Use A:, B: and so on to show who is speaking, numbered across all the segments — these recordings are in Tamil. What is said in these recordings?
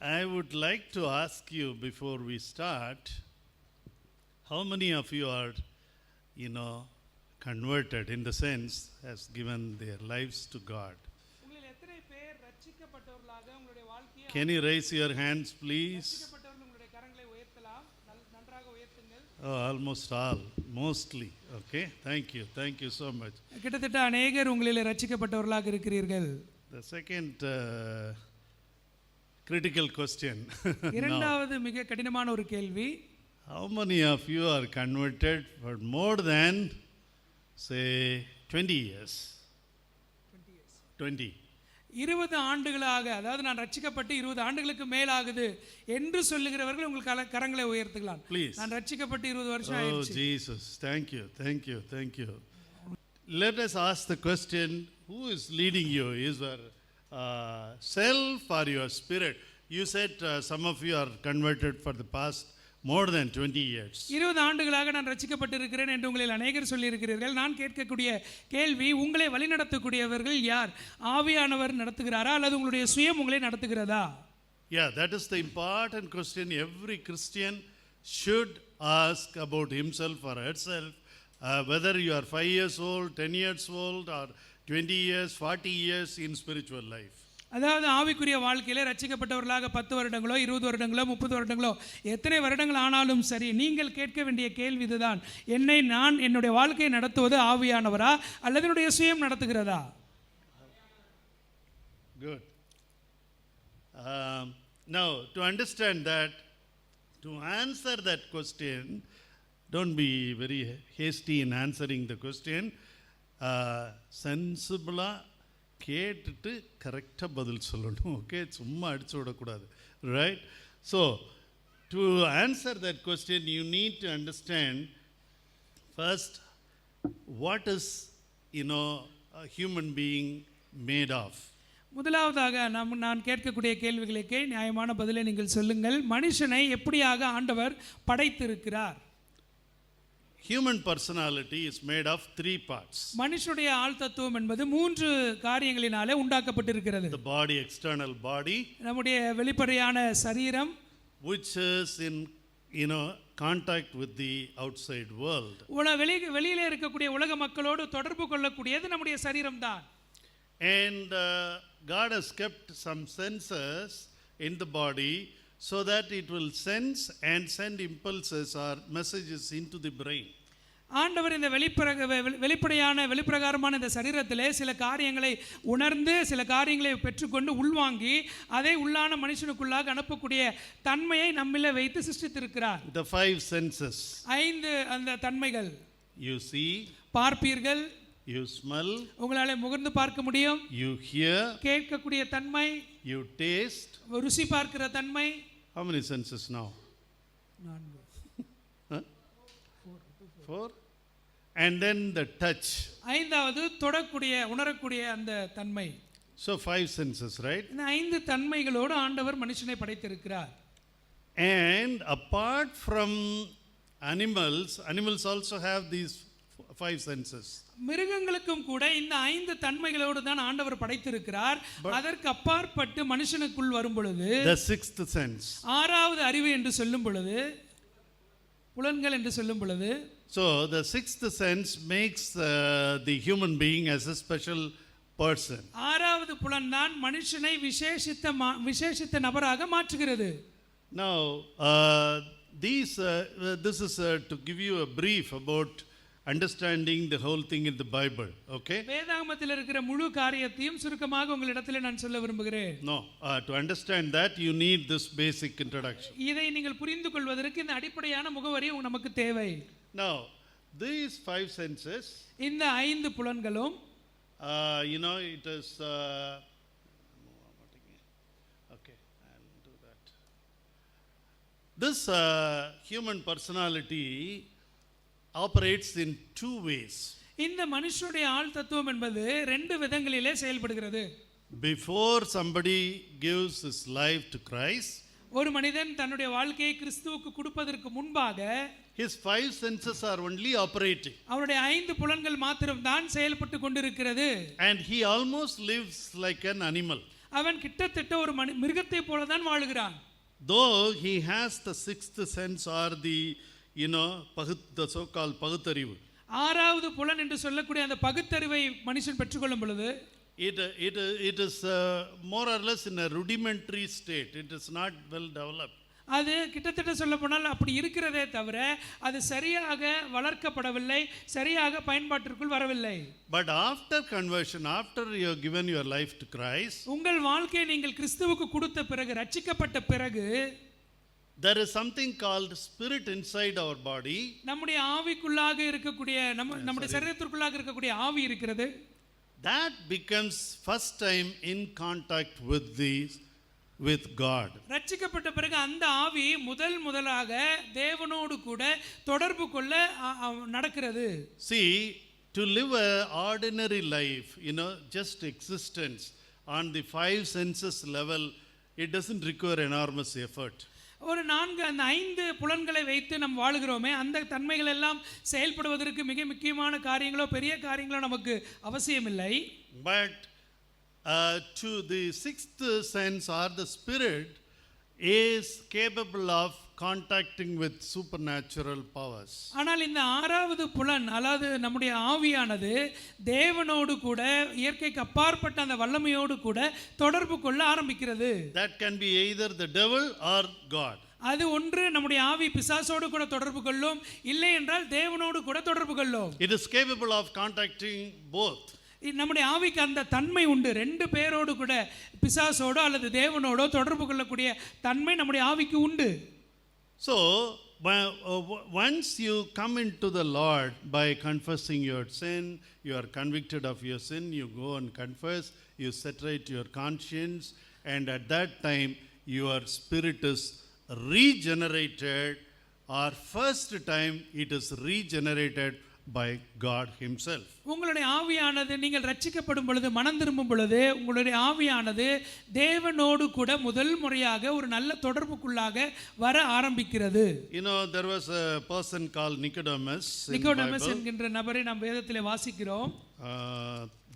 A: I would like to ask you before we start, how many of you are, converted in the sense has given their lives to God? Can you raise your hands, please? Oh, almost all, mostly. Okay, thank you so much.
B: கிட்டத்தட்ட अनेகர் உங்களிலே ரட்சிக்கப்பட்டவர்களாக இருக்கிறீர்கள்.
A: The second critical question.
B: இரண்டாவது மிக கடினமான ஒரு கேள்வி.
A: How many of you are converted for more than say 20 years? 20.
B: 20 ஆண்டுகளாக, அதாவது நான் ரட்சிக்கப்பட்டு 20 ஆண்டுகளுக்கு மேல் ஆகுது என்று சொல்லுகிறவர்கள் உங்கள் கரங்களை உயர்த்துக்கலாம்.
A: Please.
B: நான் ரட்சிக்கப்பட்டு 20 வருஷம் ஆயிடுச்சு.
A: Oh Jesus, thank you. Let us ask the question, who is leading you? Is your self or your spirit? You said some of you are converted for the past more than 20 years.
B: 20 ஆண்டுகளாக நான் ரட்சிக்கப்பட்டிருக்கிறேன் என்று உங்களில் அநேகர் சொல்லி இருக்கிறீர்கள். நான் கேட்கக்கூடிய கேள்வி, உங்களை வழிநடத்தக்கூடியவர்கள் யார்? ஆவியானவர் நடத்துகிறாரா அல்லது உங்களுடைய சுயம் உங்களை நடத்துகிறதா?
A: Yeah, that is the important question every Christian should ask about himself or herself, whether you are 5 years old, 10 years old or 20 years, 40 years in spiritual life.
B: அதாவது ஆவிக்குரிய வாழ்க்கையிலே ரட்சிக்கப்பட்டவர்களாக 10 வருடங்களோ 20 வருடங்களோ 30 வருடங்களோ எத்தனை வருடங்கள் ஆனாலும் சரி, நீங்கள் கேட்க வேண்டிய கேள்வி இதுதான், நான் என்னுடைய வாழ்க்கையை நடத்துவது ஆவியானவரா அல்லது என்னுடைய சுயம் நடத்துகிறதா?
A: Good. Now to understand that, to answer that question, don't be very hasty in answering the question. சென்சிபிளாக கேட்டுட்டு கரெக்டாக பதில் சொல்லணும். ஓகே, சும்மா அடிச்சு விடக்கூடாது. Right? So to answer that question you need to understand first what is human being made of.
B: முதலாவதாக நான் கேட்கக்கூடிய கேள்விகளுக்கே நியாயமான பதிலை நீங்கள் சொல்லுங்கள். மனுஷனை எப்படியாக ஆண்டவர் படைத்திருக்கிறார்?
A: Human personality is made of 3 parts.
B: மனுஷனுடைய ஆள் தத்துவம் என்பது 3 காரியங்களினாலே உண்டாக்கப்பட்டிருக்கிறது.
A: The body, external body,
B: நம்முடைய வெளிப்படையான சரீரம்,
A: which is in contact with the outside world.
B: வெளியிலே இருக்கக்கூடிய உலக மக்களோடு தொடர்பு கொள்ளக்கூடியது நம்முடைய சரீரம் தான்.
A: And God has kept some sensors in the body so that it will sense and send impulses or messages into the brain.
B: ஆண்டவர் இந்த வெளிப்பிரகாரமான இந்த சரீரத்திலே சில காரியங்களை உணர்ந்து சில காரியங்களை பெற்றுக்கொண்டு உள்வாங்கி அதை உள்ளான மனுஷனுக்குள்ளாக அனுப்பக்கூடிய தன்மையை நம்மிலே வைத்து சிருஷ்டித்திருக்கிறார்.
A: The 5 senses.
B: 5 அந்த தன்மைகள்.
A: You see,
B: பார்ப்பீர்கள்.
A: You smell,
B: உங்களால முகர்ந்து பார்க்க முடியும்.
A: You hear,
B: கேட்கக்கூடிய தன்மை.
A: You taste,
B: ருசி பார்க்கிற தன்மை.
A: How many senses now? 4. And then the touch.
B: ஐந்தாவது தொடக்கூடிய உணரக்கூடிய அந்த தன்மை.
A: So 5 senses, right?
B: இந்த 5 தன்மைகளோடு ஆண்டவர் மனுஷனை படைத்திருக்கிறார்.
A: And apart from animals also have these 5 senses.
B: மிருகங்களுக்கும் கூட இந்த 5 தன்மைகளோடு தான் ஆண்டவர் படைத்திருக்கிறார். அதற்கு அப்பாற்பட்டு மனுஷனுக்குள் வரும் பொழுது
A: the 6th sense,
B: 6வது அறிவு என்று சொல்லும் பொழுது, புலன்கள் என்று சொல்லும் பொழுது,
A: so the 6th sense makes the human being as a special person.
B: 6வது புலன் தான் மனுஷனை விசேஷித்த நபராக மாற்றுகிறது.
A: Now this is to give you a brief about understanding the whole thing in the Bible. Okay?
B: வேதாகமத்தில் இருக்கிற முழு காரியத்தையும் சுருக்கமாக உங்களிடத்தில் நான் சொல்ல விரும்புகிறேன்.
A: No, to understand that you need this basic introduction.
B: இதை நீங்கள் புரிந்து கொள்வதற்கு இந்த அடிப்படையான முகவரி நமக்கு தேவை.
A: Now these 5 senses,
B: இந்த 5 புலன்களும்
A: it is okay, I'll do that. This human personality operates in 2 ways.
B: இந்த மனுஷனுடைய ஆள் தத்துவம் என்பது 2 விதங்களிலே செயல்படுகிறது.
A: Before somebody gives his life to Christ,
B: ஒரு மனிதன் தன்னுடைய வாழ்க்கையை கிறிஸ்துவுக்கு கொடுப்பதற்கு முன்பாக
A: his 5 senses are only operating.
B: அவருடைய 5 புலன்கள் மாத்திரம் தான் செயல்பட்டு கொண்டிருக்கிறது.
A: And he almost lives like an animal.
B: அவன் கிட்டத்தட்ட ஒரு மிருகத்தை போல தான் வாழுகிறான்.
A: Though he has the sixth sense or the, the so-called பகுத்தறிவு.
B: ஆறாவது புலன் என்று சொல்லக்கூடிய அந்த பகுத்தறிவை மனுஷன் பெற்றுக்கொள்ளும் பொழுது
A: it is more or less in a rudimentary state. It is not well developed.
B: அது கிட்டத்தட்ட சொல்ல போனால் அப்படி இருக்கிறதே தவிர அது சரியாக வளர்க்கப்படவில்லை, சரியாக பயன்பாட்டிற்குள் வரவில்லை.
A: But after conversion, after you have given your life to Christ,
B: உங்கள் வாழ்க்கையை நீங்கள் கிறிஸ்துவுக்கு கொடுத்த பிறகு, ரட்சிக்கப்பட்ட பிறகு,
A: there is something called spirit inside our body.
B: நம்முடைய ஆவிக்குள்ளாக இருக்கக்கூடிய நம்முடைய சரீரத்திற்குள்ளாக இருக்கக்கூடிய ஆவி இருக்கிறது.
A: That becomes first time in contact with God.
B: ரட்சிக்கப்பட்ட பிறகு அந்த ஆவி முதலாக தேவனோடு கூட தொடர்பு கொள்ள நடக்கிறது.
A: See, to live a ordinary life, just existence on the five senses level, it doesn't require enormous effort.
B: ஒரு அந்த 5 புலன்களை வைத்து நாம் வாழுகிறோமே, அந்த தன்மைகள் எல்லாம் செயல்படுவதற்கு மிக முக்கியமான காரியங்களோ பெரிய காரியங்களோ நமக்கு அவசியம் இல்லை.
A: But to the sixth sense or the spirit is capable of contacting with supernatural powers.
B: ஆனால் இந்த ஆறாவது புலன் அதாவது நம்முடைய ஆவியானது தேவனோடு கூட இயற்கைக்கு அப்பாற்பட்ட அந்த வல்லமையோடு கூட தொடர்பு கொள்ள ஆரம்பிக்கிறது.
A: That can be either the devil or God.
B: அது ஒன்று நம்முடைய ஆவி பிசாசோடு கூட தொடர்பு கொள்ளும், இல்லை என்றால் தேவனோடு கூட தொடர்பு கொள்ளும்.
A: It is capable of contacting both.
B: நம்முடைய ஆவிக்கு அந்த தன்மை உண்டு. 2 பேரோடு கூட பிசாசோடோ அல்லது தேவனோடோ தொடர்பு கொள்ளக்கூடிய தன்மை நம்முடைய ஆவிக்கு உண்டு.
A: So once you come into the Lord by confessing your sin, you are convicted of your sin, you go and confess, you set right your conscience, and at that time your spirit is regenerated, or first time it is regenerated by God himself.
B: உங்களுடைய ஆவியானது நீங்கள் ரட்சிக்கப்படும் பொழுது, மனம் திரும்பும் பொழுது உங்களுடைய ஆவியானது தேவனோடு கூட முதல் முறையாக ஒரு நல்ல தொடர்புக்குள்ளாக வர ஆரம்பிக்கிறது.
A: There was a person called Nicodemus
B: என்கின்ற நபரை நாம் வேதத்திலே வாசிக்கிறோம்.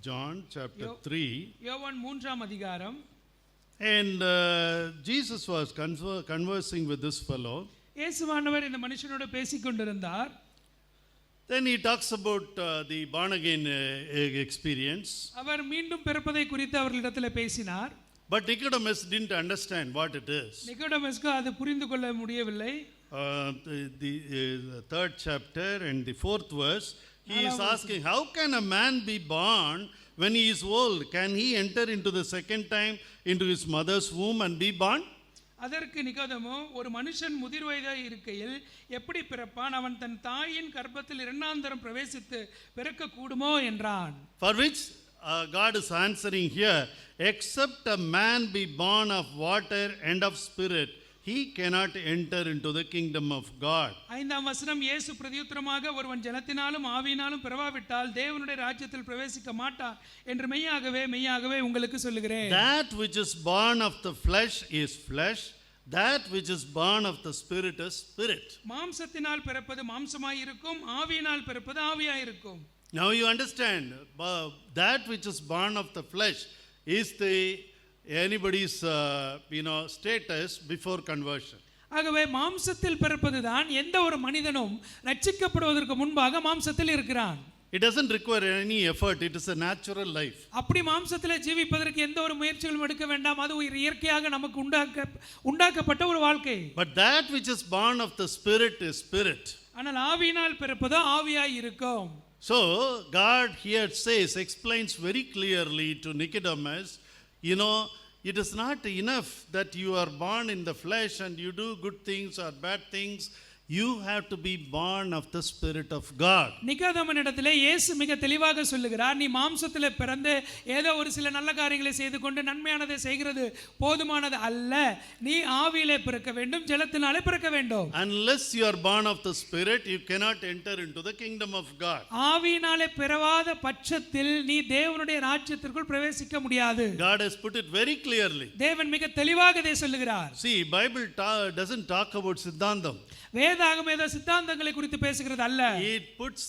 A: John chapter 3.
B: யோவான் 3ஆம் அதிகாரம்.
A: And Jesus was conversing with this fellow.
B: இயேசுவானவர் இந்த மனுஷனோடு பேசிக் கொண்டிருந்தார்.
A: Then he talks about the born again experience.
B: அவர் மீண்டும் பிறப்பதை குறித்து அவர்களிடத்தில் பேசினார்.
A: But Nicodemus didn't understand what it is.
B: நிக்கோடேமுஸ்க்கு அது புரிந்து கொள்ள முடியவில்லை.
A: The 3rd chapter and the 4th verse, he is asking, how can a man be born when he is old? Can he enter into the second time into his mother's womb and be born?
B: அதற்கு நிக்கோதேமு, ஒரு மனுஷன் முதிர் வயதாய் இருக்கையில் எப்படி பிறப்பான்? அவன் தன் தாயின் கர்ப்பத்தில் 2ஆம் தரம் பிரவேசித்து பிறக்க கூடுமோ என்றான்.
A: For which God is answering here, except a man be born of water and of spirit, he cannot enter into the kingdom of God.
B: 5ஆம் வசனம், இயேசு பிரதியுத்தரமாக, ஒருவன் ஜலத்தினாலும் ஆவியினாலும் பிறவாவிட்டால் தேவனுடைய ராஜ்யத்தில் பிரவேசிக்க மாட்டான் என்று மெய்யாகவே உங்களுக்கு சொல்லுகிறேன்.
A: That which is born of the flesh is flesh, that which is born of the spirit is spirit.
B: மாம்சத்தினால் பிறப்பது மாம்சமாய் இருக்கும், ஆவியினால் பிறப்பது ஆவியாய் இருக்கும்.
A: Now you understand, that which is born of the flesh is anybody's status before conversion.
B: ஆகவே மாம்சத்தில் பிறப்பதுதான் எந்த ஒரு மனிதனும் ரட்சிக்கப்படுவதற்கு முன்பாக மாம்சத்தில் இருக்கிறான்.
A: It doesn't require any effort, it is a natural life.
B: அப்படி மாம்சத்திலே ஜீவிப்பதற்கு எந்த ஒரு முயற்சிகளும் எடுக்க வேண்டாம், அது இயற்கையாக நமக்கு உண்டாக்கப்பட்ட ஒரு வாழ்க்கை.
A: But that which is born of the spirit is spirit.
B: ஆனால் ஆவியினால் பிறப்பதோ ஆவியாய் இருக்கும்.
A: So God here explains very clearly to Nicodemus, it is not enough that you are born in the flesh and you do good things or bad things. You have to be born of the Spirit of God.
B: நிக்கோதேமுவிடத்திலே இயேசு மிக தெளிவாக சொல்லுகிறார், நீ மாம்சத்திலே பிறந்து ஏதோ ஒரு சில நல்ல காரியங்களை செய்து கொண்டு நன்மையானதை செய்கிறது போதுமானது அல்ல. நீ ஆவியிலே பிறக்க வேண்டும், ஜலத்தினாலே பிறக்க வேண்டும்.
A: Unless you are born of the Spirit, you cannot enter into the kingdom of God.
B: ஆவியினாலே பிறவாத பட்சத்தில் நீ தேவனுடைய ராஜ்யத்திற்குள் பிரவேசிக்க முடியாது.
A: God has put it very clearly.
B: தேவன் மிக தெளிவாக இதை சொல்லுகிறார்.
A: See, Bible doesn't talk about சித்தாந்தம்.
B: வேதம் வேதாகம் ஏதோ சித்தாந்தங்களை குறித்து பேசுகிறது அல்ல.
A: It puts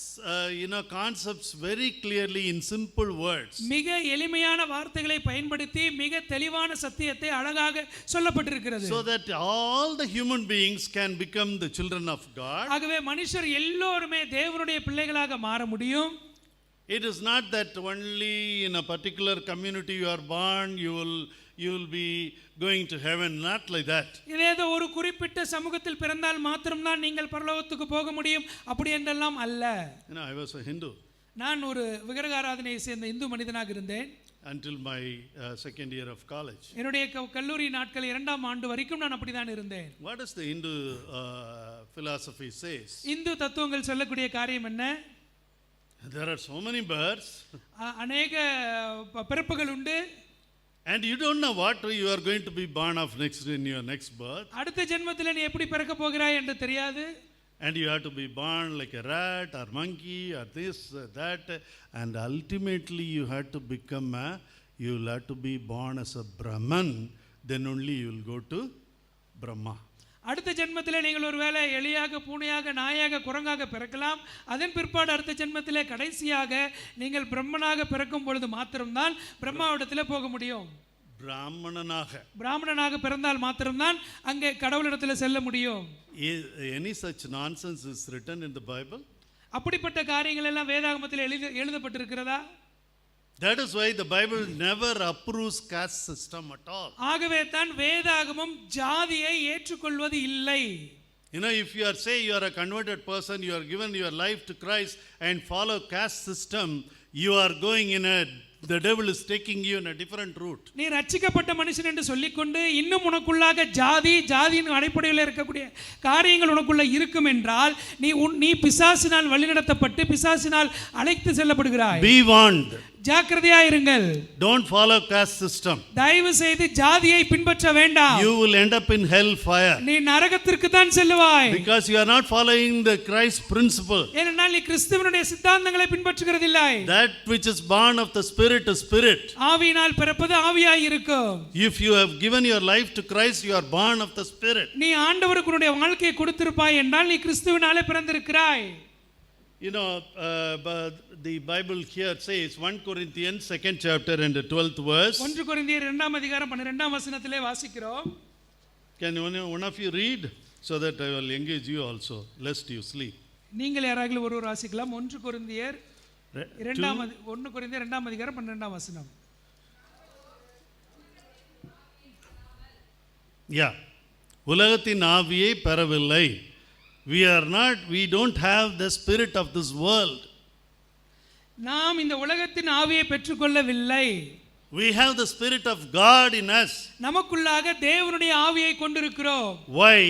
A: concepts very clearly in simple words.
B: மிக எளிமையான வார்த்தைகளை பயன்படுத்தி மிக தெளிவான சத்தியத்தை அழகாக சொல்லப்பட்டிருக்கிறது.
A: So that all the human beings can become the children of God.
B: ஆகவே மனுஷர் எல்லோருமே தேவனுடைய பிள்ளைகளாக மாற முடியும்.
A: It is not that only in a particular community you are born, you will be going to heaven, not like that.
B: இதேதோ ஒரு குறிப்பிட்ட சமூகத்தில் பிறந்தால் மாத்திரம்தான் நீங்கள் பரலோகத்துக்கு போக முடியும், அப்படி என்றெல்லாம் அல்ல.
A: I was a Hindu.
B: நான் ஒரு விக்கிரகாராதனையை சேர்ந்த இந்து மனிதனாக இருந்தேன்.
A: Until my second year of college.
B: என்னுடைய கல்லூரி நாட்கள் 2ஆம் ஆண்டு வரைக்கும் நான் அப்படிதான் இருந்தேன்.
A: What does the Hindu philosophy says?
B: Hindu தத்துவங்கள் சொல்லக்கூடிய காரியம் என்ன?
A: There are so many births.
B: அநேக பிறப்புகள் உண்டு.
A: And you don't know what you are going to be born of next in your next birth.
B: அடுத்த ஜென்மத்தில் நீ எப்படி பிறக்க போகிறாய் என்று தெரியாது.
A: And you have to be born like a rat or monkey or this that, and ultimately you have to you will have to be born as a Brahman, then only you will go to Brahma.
B: அடுத்த ஜென்மத்தில் நீங்கள் ஒருவேளை எலியாக, பூனையாக, நாயாக, குரங்காக பிறக்கலாம். அதன் பிற்பாடு அடுத்த ஜென்மத்தில் கடைசியாக நீங்கள் பிரம்மனாக பிறக்கும் பொழுது மாத்திரம்தான் பிரம்மாவிடத்தில் போக முடியும். பிராமணனாக பிறந்தால் மாத்திரம்தான் அங்கே கடவுளிடத்தில் செல்ல முடியும்.
A: Any such nonsense is written in the Bible?
B: அப்படிப்பட்ட காரியங்கள் எல்லாம் வேதாகமத்தில் எழுதப்பட்டிருக்கிறதா?
A: That is why the Bible never approves caste system at all.
B: ஆகவே தான் வேதாகமம் ஜாதியை ஏற்றுக்கொள்வது இல்லை.
A: If you you are a converted person, you are given your life to Christ and follow caste system, you are going the devil is taking you in a different route.
B: நீ ரட்சிக்கப்பட்ட மனுஷன் என்று சொல்லிக்கொண்டு இன்னும் உனக்குள்ளாக ஜாதியின் அடிப்படையில் இருக்கக்கூடிய காரியங்கள் உனக்குள்ள இருக்கும் என்றால் நீ பிசாசினால் வழிநடத்தப்பட்டு பிசாசினால் அழைத்து செல்லப்படுகிறாய்.
A: Be warned.
B: ஜாக்கிரதையாயிருங்கள்.
A: Don't follow caste system.
B: தயவு செய்து ஜாதியை பின்பற்ற வேண்டாம்.
A: You will end up in hell fire.
B: நீ நரகத்திற்கு தான் செல்லுவாய்.
A: Because you are not following the Christ principle.
B: ஏனென்றால் நீ கிறிஸ்துவினுடைய சித்தாந்தங்களை பின்பற்றுகிறதில்லை.
A: That which is born of the spirit is spirit.
B: ஆவியினால் பிறப்பது ஆவியாய் இருக்கும்.
A: If you have given your life to Christ, you are born of the spirit.
B: நீ ஆண்டவருக்கு உன்னுடைய வாழ்க்கையை கொடுத்திருப்பாய் என்றால் நீ கிறிஸ்துவினாலே பிறந்திருக்கிறாய்.
A: But the Bible here says 1 Corinthians 2nd chapter and the 12th verse.
B: 1 கொரிந்தியர் 2ஆம் அதிகாரம் 12ஆம் வசனத்திலே வாசிக்கிறோம்.
A: Can one of you read so that I will engage you also lest you sleep?
B: நீங்கள் யாராவது ஒருவர் வாசிக்கலாம். 1 கொரிந்தியர் 2ஆம் அதிகாரம் 12ஆம் வசனம்.
A: உலகத்தின் ஆவியை பெறவில்லை. We don't have the spirit of this world.
B: நாம் இந்த உலகத்தின் ஆவியை பெற்றுக்கொள்ளவில்லை.
A: We have the spirit of God in us.
B: நமக்குள்ளாக தேவனுடைய ஆவியை கொண்டிருக்கிறோம்.
A: Why?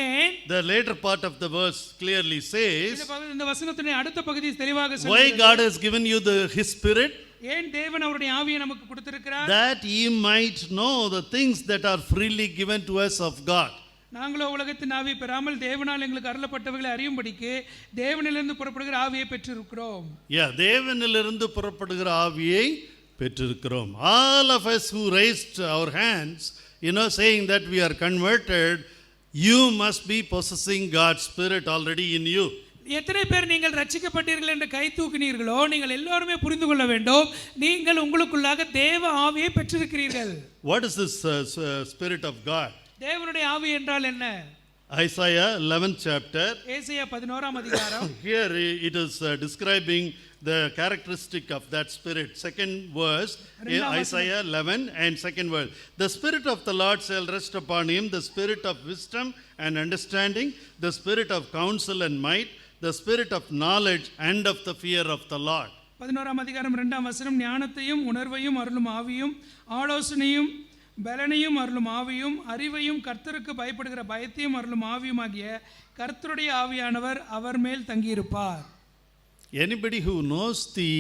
B: ஏன்?
A: The later part of the verse clearly says,
B: இந்த வசனத்தின் அடுத்த பகுதி தெளிவாக சொல்லுகிறது.
A: Why God has given you his spirit?
B: ஏன் தேவன் அவருடைய ஆவியை நமக்கு கொடுத்திருக்கிறார்?
A: That ye might know the things that are freely given to us of God.
B: நாங்களோ உலகத்தின் ஆவியை பெறாமல் தேவனால் எங்களுக்கு அருளப்பட்டவைகளை அறியும்படிக்கு தேவனிலிருந்து புறப்படுகிற ஆவியை பெற்றிருக்கிறோம்.
A: தேவனிலிருந்து புறப்படுகிற ஆவியை பெற்றிருக்கிறோம். All of us who raised our hands, saying that we are converted, you must be possessing God's spirit already in you.
B: எத்தனை பேர் நீங்கள் ரட்சிக்கப்பட்டீர்கள் என்று கை தூக்கினீர்களோ நீங்கள் எல்லாருமே புரிந்து கொள்ள வேண்டும், நீங்கள் உங்களுக்குள்ளாக தேவ ஆவியை பெற்றிருக்கிறீர்கள்.
A: What is this spirit of God?
B: தேவனுடைய ஆவி என்றால் என்ன?
A: Isaiah 11th chapter.
B: ஏசாயா 11ஆம் அதிகாரம்.
A: Here it is describing the characteristic of that spirit. Second verse, Isaiah 11 and second verse. The spirit of the Lord shall rest upon him, the spirit of wisdom and understanding, the spirit of counsel and might, the spirit of knowledge and of the fear of the Lord.
B: 11ஆம் அதிகாரம் 2ஆம் வசனம். ஞானத்தையும் உணர்வையும் அருளும் ஆவியும் ஆலோசனையும் பலனையும் அருளும் ஆவியும் அறிவையும் கர்த்தருக்கு பயப்படுகிற பயத்தையும் அருளும் ஆவியும் ஆகிய கர்த்தருடைய ஆவியானவர் அவர் மேல் தங்கியிருப்பார்.
A: Anybody who knows the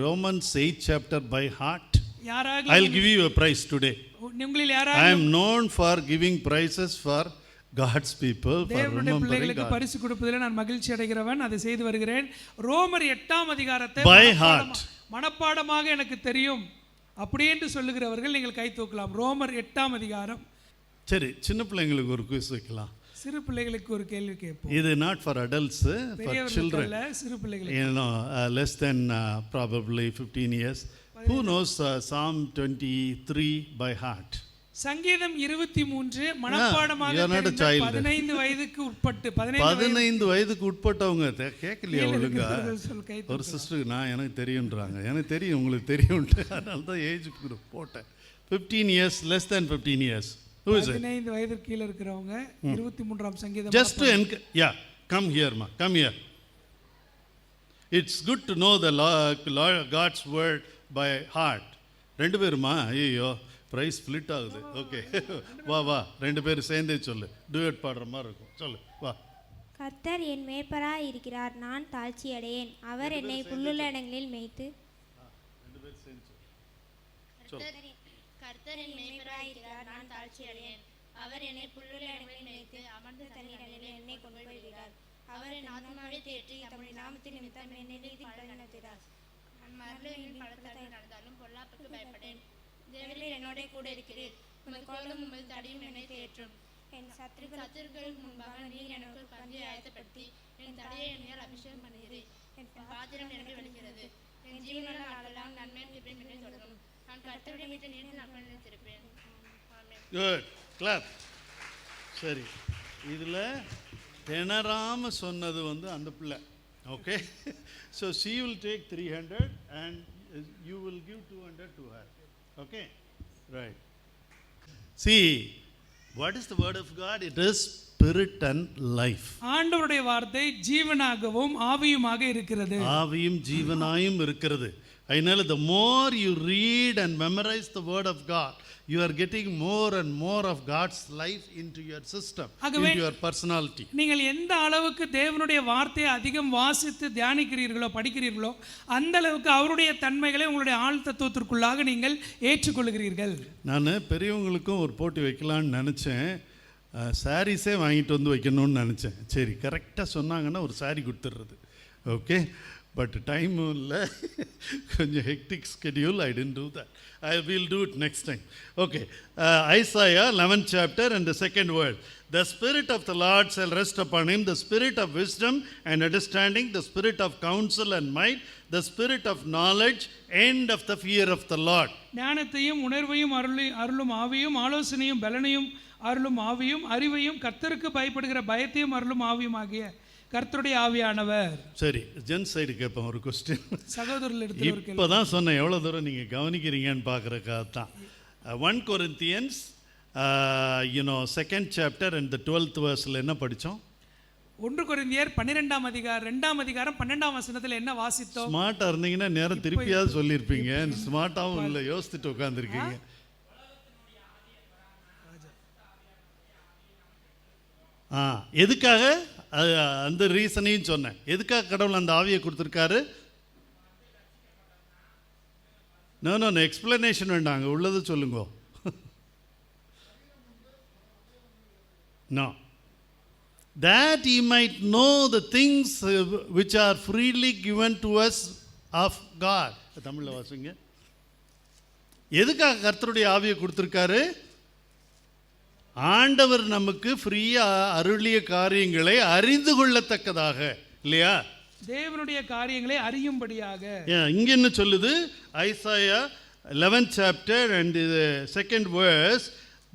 A: Romans 8th chapter by heart,
B: யாராக
A: I'll give you a prize today.
B: உங்களில் யாராக
A: I am known for giving prizes for God's people, for
B: தேவனுடைய
A: remembering
B: பிள்ளைகளுக்கு
A: God.
B: பரிசு கொடுப்பதில் நான் மகிழ்ச்சி அடைகிறவன், அதை செய்து வருகிறேன். ரோமர் 8ஆம் அதிகாரத்தை
A: by heart
B: மனப்பாடமாக எனக்கு தெரியும் அப்படி என்று சொல்லுகிறவர்கள் நீங்கள் கை தூக்கலாம். ரோமர் 8ஆம் அதிகாரம்.
A: சரி, சின்ன பிள்ளைங்களுக்கு ஒரு குவிஸ் வைக்கலாம்.
B: சிறு பிள்ளைகளுக்கு ஒரு கேள்வி கேட்போம்.
A: இது not for adults, for children.
B: அல்ல, சிறு பிள்ளைகளுக்கு.
A: You know, less than probably 15 years. Who knows Psalm 23 by heart?
B: சங்கீதம் 23 மனப்பாடமாக
A: you are not a
B: தெரிந்த
A: child.
B: 15 வயதுக்கு உட்பட்டு
A: 15 வயதுக்கு உட்பட்டவங்க கேட்கலையா ஒழுங்கா?
B: சொல் கை
A: ஒரு சிஸ்டருக்கு எனக்கு தெரியுன்றாங்க. எனக்கு தெரியும், உங்களுக்கு தெரியும்ட்டு, அதனால தான் ஏஜ் குரூப் போட்டேன். 15 years, less than 15 years. Who is it?
B: 15 வயதுக்கு கீழ இருக்கிறவங்க 23ஆம் சங்கீதம்.
A: Just to yeah, come here ma, come here. It's good to know the God's word by heart. ரெண்டு பேருமா? ஐயோ பிரைஸ் ஸ்ப்ளிட் ஆகுது. ஓகே வா வா, ரெண்டு பேரும் சேர்ந்தே சொல்லு, டூயட் பாடுற மாதிரி இருக்கும். சொல்லு வா.
C: கர்த்தர் என் மேய்ப்பராய் இருக்கிறார், நான் தாழ்ச்சி அடையேன். அவர் என்னை புல்லுள்ள இடங்களில் மேய்த்து. கர்த்தர் என் மேய்ப்பராய் இருக்கிறார், நான் தாழ்ச்சி அடையேன். அவர் என்னை புல்லுள்ள இடங்களில் மேய்த்து அமர்ந்த தண்ணீரில் என்னை கொண்டு போய் விடுகிறார். அவர் என் ஆத்மாவை தேற்றி தம்முடைய நாமத்தின் நிமித்தம் என்னை நீதியின் நடத்துகிறார். நான் மரணத்தின் பள்ளத்தாக்கில் நடந்தாலும் பொல்லாப்புக்கு பயப்படேன். தேவரீர் என்னோட கூட இருக்கிறீர். உமது கோலும் உமது தடியும் என்னை தேற்றும். என் சத்துருக்கள் முன்பாக நீர் எனக்கு பந்தி ஆயத்தப்படுத்தி என் தடையை என்னால் அபிஷேகம் பண்ணுகிறேன். என் பாத்திரம் எனக்கு வெளிக்கிறது. என் ஜீவனுள்ள நாளெல்லாம் நன்மையும் கிருபையும் என்னை தொடரும். நான் கர்த்தருடைய வீட்டில் நீண்ட நாட்கள் நிலைத்திருப்பேன். ஆமென்.
A: Good, clap. சரி, இதில் திணறாம சொன்னது அந்த பிள்ளை. Okay, so she will take 300 and you will give 200 to her. Okay, right. See, what is the word of God? It is spirit and life.
B: ஆண்டவருடைய வார்த்தை ஜீவனாகவும் ஆவியுமாக இருக்கிறது.
A: ஆவியும் ஜீவனாயும் இருக்கிறது. அதனால the more you read and memorize the word of God, you are getting more and more of God's life into your system, into your personality.
B: நீங்கள் எந்த அளவுக்கு தேவனுடைய வார்த்தையை அதிகம் வாசித்து தியானிக்கிறீர்களோ, படிக்கிறீர்களோ, அந்த அளவுக்கு அவருடைய தன்மைகளை உங்களுடைய ஆழ் தத்துவத்திற்குள்ளாக நீங்கள் ஏற்றுக்கொள்கிறீர்கள்.
A: நான் பெரியவங்களுக்கும் ஒரு போட்டி வைக்கலான்னு நினச்சேன். சாரீஸே வாங்கிட்டு வந்து வைக்கணும்னு நினச்சேன். சரி, கரெக்டாக சொன்னாங்கன்னா ஒரு சாரீ கொடுத்துட்றது. ஓகே, பட் டைமும் இல்லை, கொஞ்சம் hectic schedule. I tend do that. I will do it next time. Okay, Isaiah 11th chapter and the second word. The spirit of the Lord shall rest upon him, the spirit of wisdom and understanding, the spirit of counsel and might, the spirit of knowledge and of the fear of the Lord.
B: ஞானத்தையும் உணர்வையும் அருளும் ஆவியும், ஆலோசனையும் பலனையும் அருளும் ஆவியும், அறிவையும் கர்த்தருக்கு பயப்படுகிற பயத்தையும் அருளும் ஆவியும் ஆகிய கர்த்தருடைய ஆவியானவர்.
A: சரி, ஜென் சைடு கேட்போம் ஒரு கொஸ்டின்.
B: சகோதரர்கள் எடுத்து ஒரு கேள்வி.
A: இப்போதான் சொன்னேன், எவ்வளோ தூரம் நீங்கள் கவனிக்கிறீங்கன்னு பார்க்குறக்காக தான். 1 Corinthians 2nd chapter and the 12th verse என்ன படித்தோம்?
B: 1 கொரிந்தியர் 12ஆம் அதிகாரம் 2ஆம் அதிகாரம் 12ஆம் வசனத்தில் என்ன வாசித்தோம்?
A: ஸ்மார்ட்டாக இருந்தீங்கன்னா நேரம் திருப்பியாவது சொல்லியிருப்பீங்க. ஸ்மார்ட்டாகவும் இல்லை, யோசித்துட்டு உட்காந்துருக்கீங்க. எதுக்காக அந்த ரீசனையும் சொன்னேன். எதுக்காக கடவுள் அந்த ஆவியை கொடுத்துருக்காரு? நோ எக்ஸ்பிளனேஷன் வேண்டாம், அங்கே உள்ளது சொல்லுங்க. No, that he might know the things which are freely given to us of God. தமிழில் வாசிங்க. எதுக்காக கர்த்தருடைய ஆவியை கொடுத்துருக்காரு? ஆண்டவர் நமக்கு ஃப்ரீயா அருளிய காரியங்களை அறிந்து கொள்ளத்தக்கதாக, இல்லையா?
B: தேவனுடைய காரியங்களை அறியும்படியாக.
A: இங்க என்ன சொல்லுது? Isaiah 11th chapter and the second verse,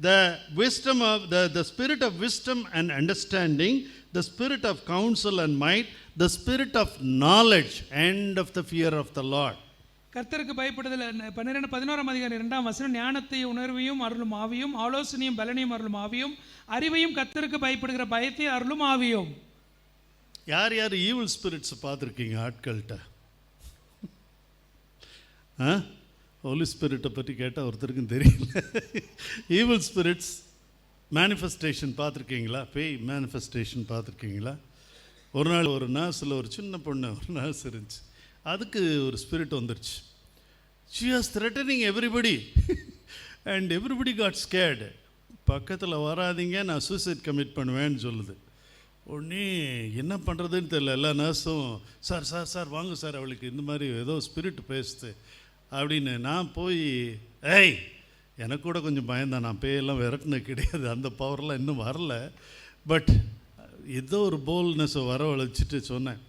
A: the wisdom of the spirit of wisdom and understanding, the spirit of counsel and might, the spirit of knowledge and of the fear of the Lord.
B: கர்த்தருக்கு பயப்படுதல் 11ஆம் அதிகாரம் 2ஆம் வசனம், ஞானத்தையும் உணர்வையும் அருளும் ஆவியும், ஆலோசனையும் பலனையும் அருளும் ஆவியும், அறிவையும் கர்த்தருக்கு பயப்படுகிற பயத்தை அருளும் ஆவியும்.
A: யார் யார் ஈவில் ஸ்பிரிட்ஸ் பார்த்துருக்கீங்க ஆட்கள்கிட்ட? ஹோலி ஸ்பிரிட்டை பற்றி கேட்டால் ஒருத்தருக்கும் தெரியல. ஈவில் ஸ்பிரிட்ஸ் மேனிஃபெஸ்டேஷன் பார்த்துருக்கீங்களா? பேய் மேனிஃபெஸ்டேஷன் பார்த்துருக்கீங்களா? ஒரு நாள் ஒரு நர்ஸில் ஒரு சின்ன பொண்ணு, ஒரு நர்ஸ் இருந்துச்சு. அதுக்கு ஒரு ஸ்பிரிட் வந்துருச்சு. she was threatening everybody and everybody got scared. பக்கத்தில் வராதிங்க, நான் சூசைட் கமிட் பண்ணுவேன்னு சொல்லுது. உடனே என்ன பண்ணுறதுன்னு தெரியல. எல்லா நர்ஸும் சார் சார் சார் வாங்க சார், அவளுக்கு இந்த மாதிரி ஏதோ ஸ்பிரிட் பேசுது அப்படின்னு. நான் போய் எனக்கு கூட கொஞ்சம் பயந்தான். நான் பேயெல்லாம் விரட்டினது கிடையாது, அந்த பவர்லாம் இன்னும் வரல. பட் ஏதோ ஒரு போல்னஸை வரவழைச்சிட்டு சொன்னேன்,